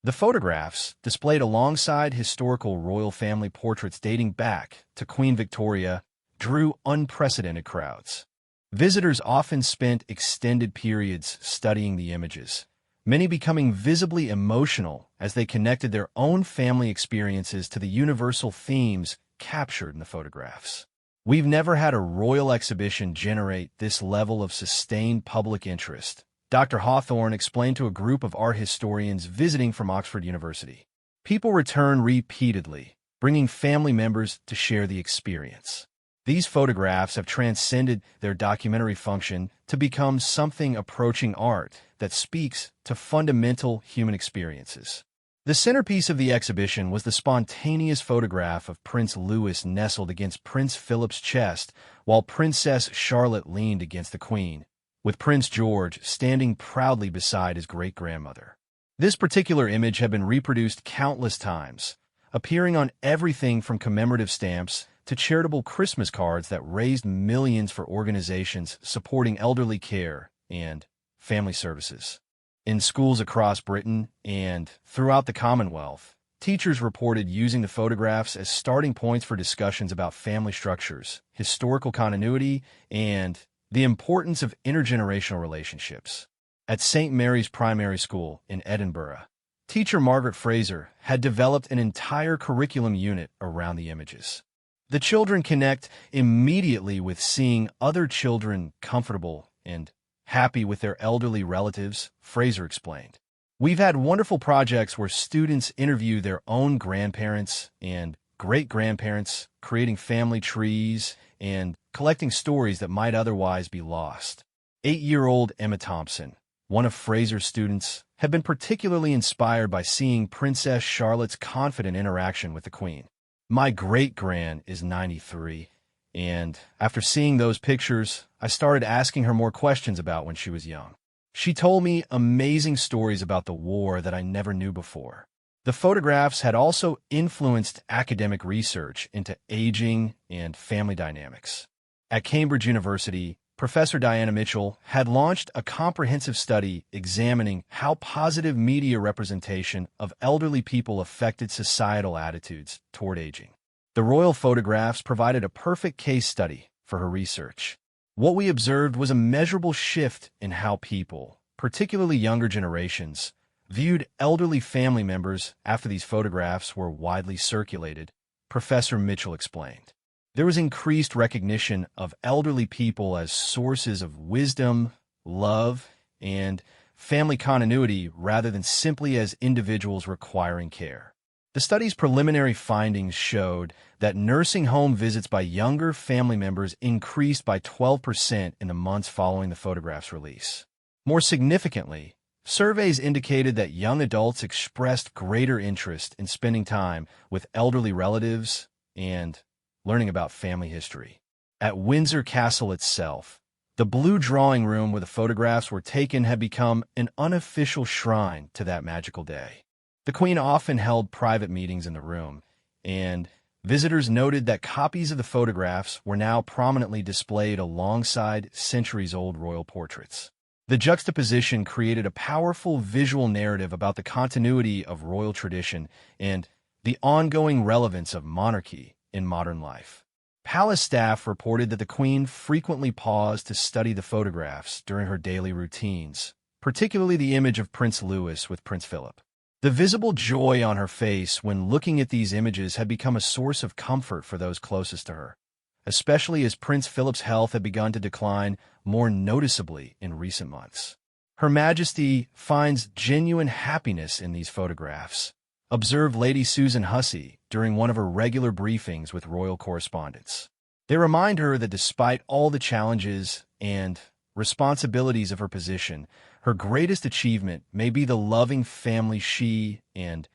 The photographs, displayed alongside historical royal family portraits dating back to Queen Victoria, drew unprecedented crowds. Visitors often spent extended periods studying the images, many becoming visibly emotional as they connected their own family experiences to the universal themes captured in the photographs. We've never had a royal exhibition generate this level of sustained public interest, Dr. Hawthorne explained to a group of art historians visiting from Oxford University. People return repeatedly, bringing family members to share the experience. These photographs have transcended their documentary function to become something approaching art that speaks to fundamental human experiences. The centerpiece of the exhibition was the spontaneous photograph of Prince Louis nestled against Prince Philip's chest while Princess Charlotte leaned against the Queen, with Prince George standing proudly beside his great-grandmother. This particular image had been reproduced countless times, appearing on everything from commemorative stamps to charitable Christmas cards that raised millions for organizations supporting elderly care and family services. In schools across Britain and throughout the Commonwealth, teachers reported using the photographs as starting points for discussions about family structures, historical continuity, and the importance of intergenerational relationships. At St. Mary's Primary School in Edinburgh, teacher Margaret Fraser had developed an entire curriculum unit around the images. The children connect immediately with seeing other children comfortable and happy with their elderly relatives, Fraser explained. We've had wonderful projects where students interview their own grandparents and great-grandparents, creating family trees and collecting stories that might otherwise be lost. 8-year-old Emma Thompson, one of Fraser's students, had been particularly inspired by seeing Princess Charlotte's confident interaction with the Queen. My great-gran is 93, and after seeing those pictures, I started asking her more questions about when she was young. She told me amazing stories about the war that I never knew before. The photographs had also influenced academic research into aging and family dynamics. At Cambridge University, Professor Diana Mitchell had launched a comprehensive study examining how positive media representation of elderly people affected societal attitudes toward aging. The royal photographs provided a perfect case study for her research. What we observed was a measurable shift in how people, particularly younger generations, viewed elderly family members after these photographs were widely circulated, Professor Mitchell explained. There was increased recognition of elderly people as sources of wisdom, love, and family continuity rather than simply as individuals requiring care. The study's preliminary findings showed that nursing home visits by younger family members increased by 12% in the months following the photograph's release. More significantly, surveys indicated that young adults expressed greater interest in spending time with elderly relatives and learning about family history. At Windsor Castle itself, the blue drawing room where the photographs were taken had become an unofficial shrine to that magical day. The Queen often held private meetings in the room, and visitors noted that copies of the photographs were now prominently displayed alongside centuries-old royal portraits. The juxtaposition created a powerful visual narrative about the continuity of royal tradition and the ongoing relevance of monarchy in modern life. Palace staff reported that the Queen frequently paused to study the photographs during her daily routines, particularly the image of Prince Louis with Prince Philip. The visible joy on her face when looking at these images had become a source of comfort for those closest to her, especially as Prince Philip's health had begun to decline more noticeably in recent months. Her Majesty finds genuine happiness in these photographs, observed Lady Susan Hussey during one of her regular briefings with royal correspondents. They remind her that despite all the challenges and responsibilities of her position, her greatest achievement may be the loving family she and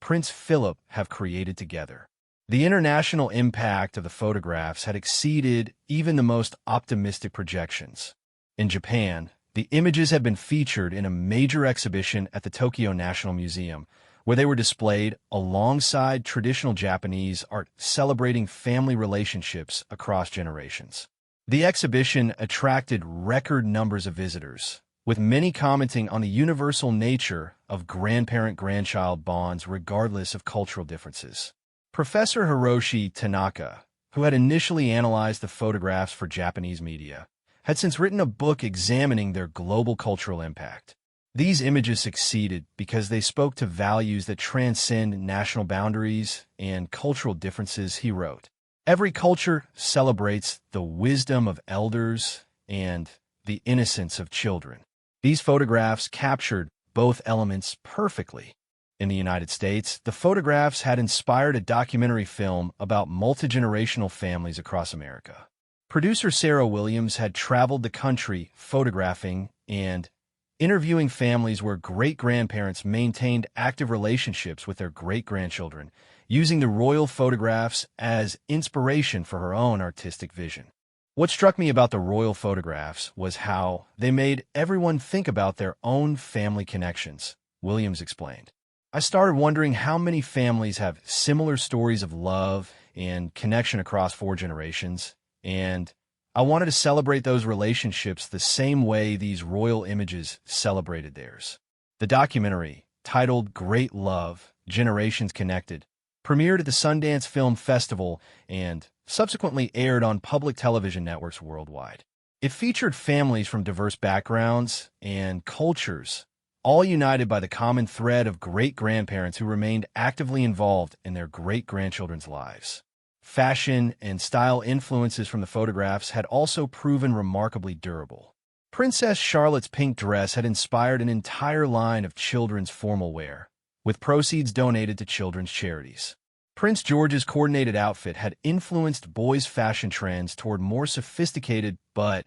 Prince Philip have created together. The international impact of the photographs had exceeded even the most optimistic projections. In Japan, the images had been featured in a major exhibition at the Tokyo National Museum, where they were displayed alongside traditional Japanese art celebrating family relationships across generations. The exhibition attracted record numbers of visitors, with many commenting on the universal nature of grandparent-grandchild bonds regardless of cultural differences. Professor Hiroshi Tanaka, who had initially analyzed the photographs for Japanese media, had since written a book examining their global cultural impact. These images succeeded because they spoke to values that transcend national boundaries and cultural differences, he wrote. Every culture celebrates the wisdom of elders and the innocence of children. These photographs captured both elements perfectly. In the United States, the photographs had inspired a documentary film about multi-generational families across America. Producer Sarah Williams had traveled the country photographing and interviewing families where great-grandparents maintained active relationships with their great-grandchildren, using the royal photographs as inspiration for her own artistic vision. What struck me about the royal photographs was how they made everyone think about their own family connections, Williams explained. I started wondering how many families have similar stories of love and connection across 4 generations, and I wanted to celebrate those relationships the same way these royal images celebrated theirs. The documentary, titled Great Love, Generations Connected, premiered at the Sundance Film Festival and subsequently aired on public television networks worldwide. It featured families from diverse backgrounds and cultures, all united by the common thread of great-grandparents who remained actively involved in their great-grandchildren's lives. Fashion and style influences from the photographs had also proven remarkably durable. Princess Charlotte's pink dress had inspired an entire line of children's formal wear, with proceeds donated to children's charities. Prince George's coordinated outfit had influenced boys' fashion trends toward more sophisticated but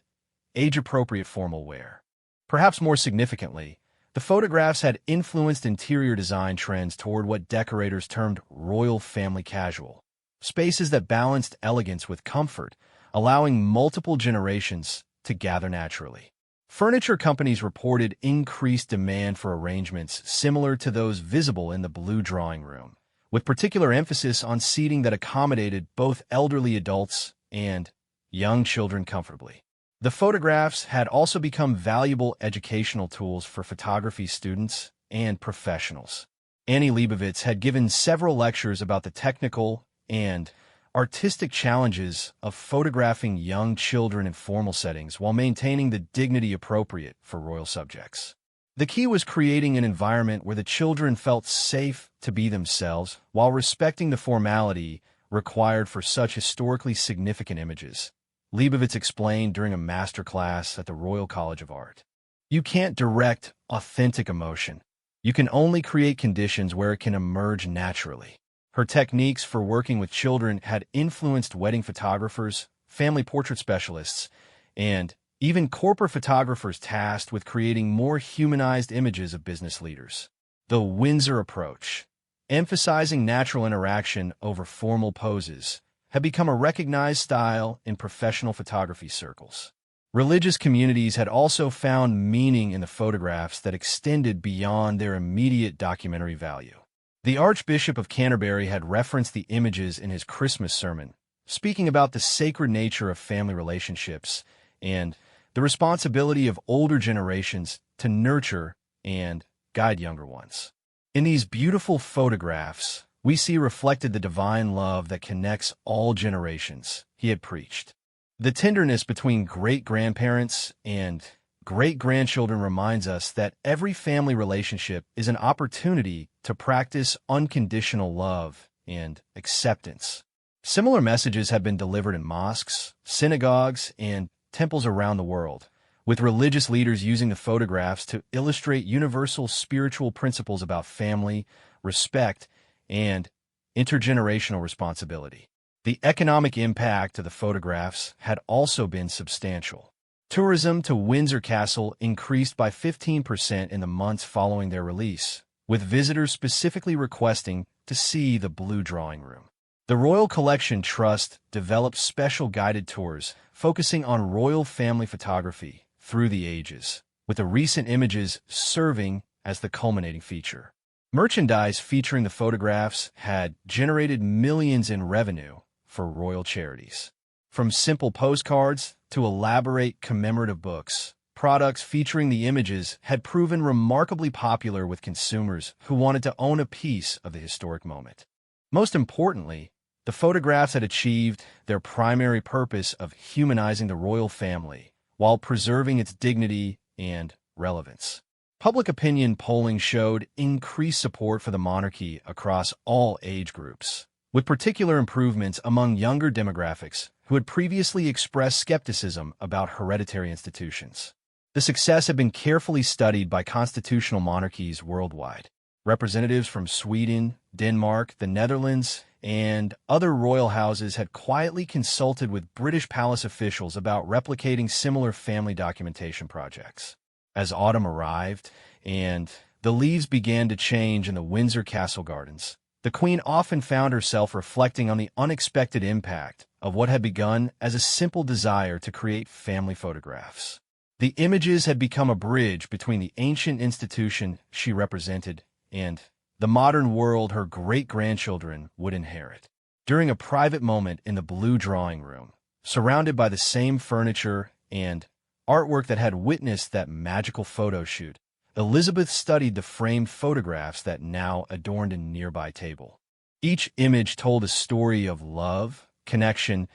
age-appropriate formal wear. Perhaps more significantly, the photographs had influenced interior design trends toward what decorators termed royal family casual, spaces that balanced elegance with comfort, allowing multiple generations to gather naturally. Furniture companies reported increased demand for arrangements similar to those visible in the blue drawing room, with particular emphasis on seating that accommodated both elderly adults and young children comfortably. The photographs had also become valuable educational tools for photography students and professionals. Annie Leibovitz had given several lectures about the technical and artistic challenges of photographing young children in formal settings while maintaining the dignity appropriate for royal subjects. The key was creating an environment where the children felt safe to be themselves while respecting the formality required for such historically significant images, Leibovitz explained during a master class at the Royal College of Art. You can't direct authentic emotion. You can only create conditions where it can emerge naturally. Her techniques for working with children had influenced wedding photographers, family portrait specialists, and even corporate photographers tasked with creating more humanized images of business leaders. The Windsor approach, emphasizing natural interaction over formal poses, had become a recognized style in professional photography circles. Religious communities had also found meaning in the photographs that extended beyond their immediate documentary value. The Archbishop of Canterbury had referenced the images in his Christmas sermon, speaking about the sacred nature of family relationships and the responsibility of older generations to nurture and guide younger ones. In these beautiful photographs, we see reflected the divine love that connects all generations, he had preached. The tenderness between great-grandparents and great-grandchildren reminds us that every family relationship is an opportunity to practice unconditional love and acceptance. Similar messages have been delivered in mosques, synagogues, and temples around the world, with religious leaders using the photographs to illustrate universal spiritual principles about family, respect, and intergenerational responsibility. The economic impact of the photographs had also been substantial. Tourism to Windsor Castle increased by 15% in the months following their release, with visitors specifically requesting to see the Blue Drawing Room. The Royal Collection Trust developed special guided tours focusing on royal family photography through the ages, with the recent images serving as the culminating feature. Merchandise featuring the photographs had generated millions in revenue for royal charities. From simple postcards to elaborate commemorative books, products featuring the images had proven remarkably popular with consumers who wanted to own a piece of the historic moment. Most importantly, the photographs had achieved their primary purpose of humanizing the royal family while preserving its dignity and relevance. Public opinion polling showed increased support for the monarchy across all age groups, with particular improvements among younger demographics who had previously expressed skepticism about hereditary institutions. The success had been carefully studied by constitutional monarchies worldwide. Representatives from Sweden, Denmark, the Netherlands, and other royal houses had quietly consulted with British palace officials about replicating similar family documentation projects. As autumn arrived and the leaves began to change in the Windsor Castle gardens, the Queen often found herself reflecting on the unexpected impact of what had begun as a simple desire to create family photographs. The images had become a bridge between the ancient institution she represented and the modern world her great-grandchildren would inherit. During a private moment in the Blue Drawing Room, surrounded by the same furniture and artwork that had witnessed that magical photo shoot, Elizabeth studied the framed photographs that now adorned a nearby table. Each image told a story of love, connection,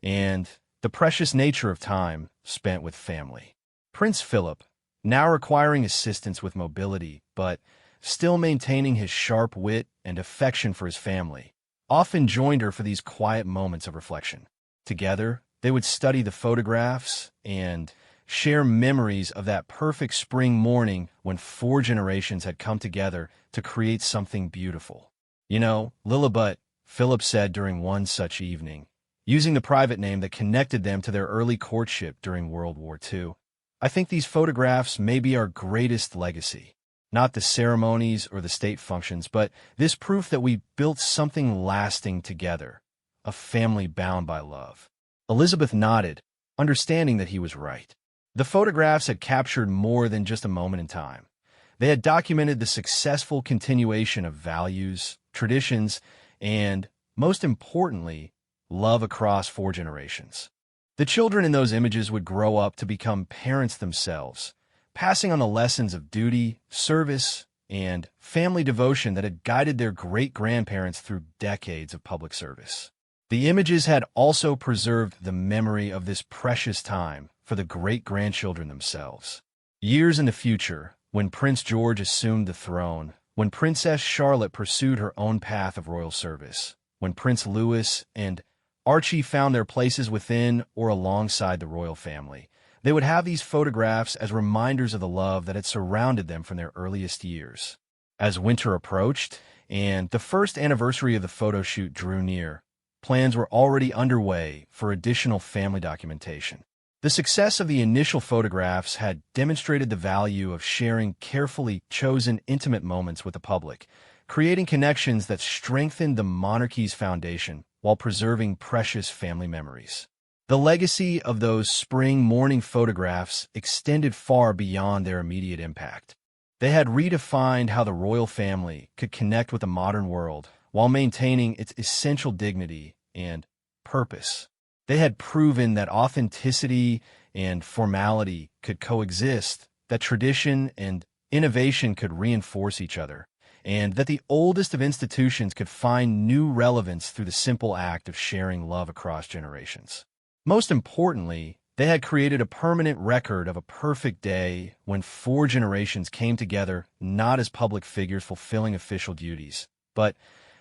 and the precious nature of time spent with family. Prince Philip, now requiring assistance with mobility, but still maintaining his sharp wit and affection for his family, often joined her for these quiet moments of reflection. Together, they would study the photographs and share memories of that perfect spring morning when 4 generations had come together to create something beautiful. You know, Lilibut, Philip said during one such evening, using the private name that connected them to their early courtship during World War II. I think these photographs may be our greatest legacy. Not the ceremonies or the state functions, but this proof that we built something lasting together, a family bound by love. Elizabeth nodded, understanding that he was right. The photographs had captured more than just a moment in time. They had documented the successful continuation of values, traditions, and, most importantly, love across 4 generations. The children in those images would grow up to become parents themselves, passing on the lessons of duty, service, and family devotion that had guided their great-grandparents through decades of public service. The images had also preserved the memory of this precious time for the great-grandchildren themselves. Years in the future, when Prince George assumed the throne, when Princess Charlotte pursued her own path of royal service, when Prince Louis and Archie found their places within or alongside the royal family, They would have these photographs as reminders of the love that had surrounded them from their earliest years. As winter approached and the first anniversary of the photo shoot drew near, plans were already underway for additional family documentation. The success of the initial photographs had demonstrated the value of sharing carefully chosen intimate moments with the public, creating connections that strengthened the monarchy's foundation while preserving precious family memories. The legacy of those spring morning photographs extended far beyond their immediate impact. They had redefined how the royal family could connect with the modern world while maintaining its essential dignity and purpose. They had proven that authenticity and formality could coexist, that tradition and innovation could reinforce each other, and that the oldest of institutions could find new relevance through the simple act of sharing love across generations. Most importantly, they had created a permanent record of a perfect day when 4 generations came together not as public figures fulfilling official duties, but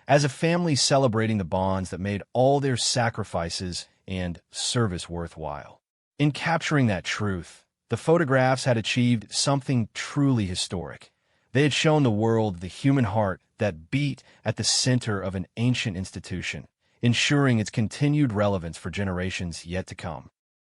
as a family celebrating the bonds that made all their sacrifices and service worthwhile. In capturing that truth, the photographs had achieved something truly historic. They had shown the world the human heart that beat at the center of an ancient institution, ensuring its continued relevance for generations yet to come.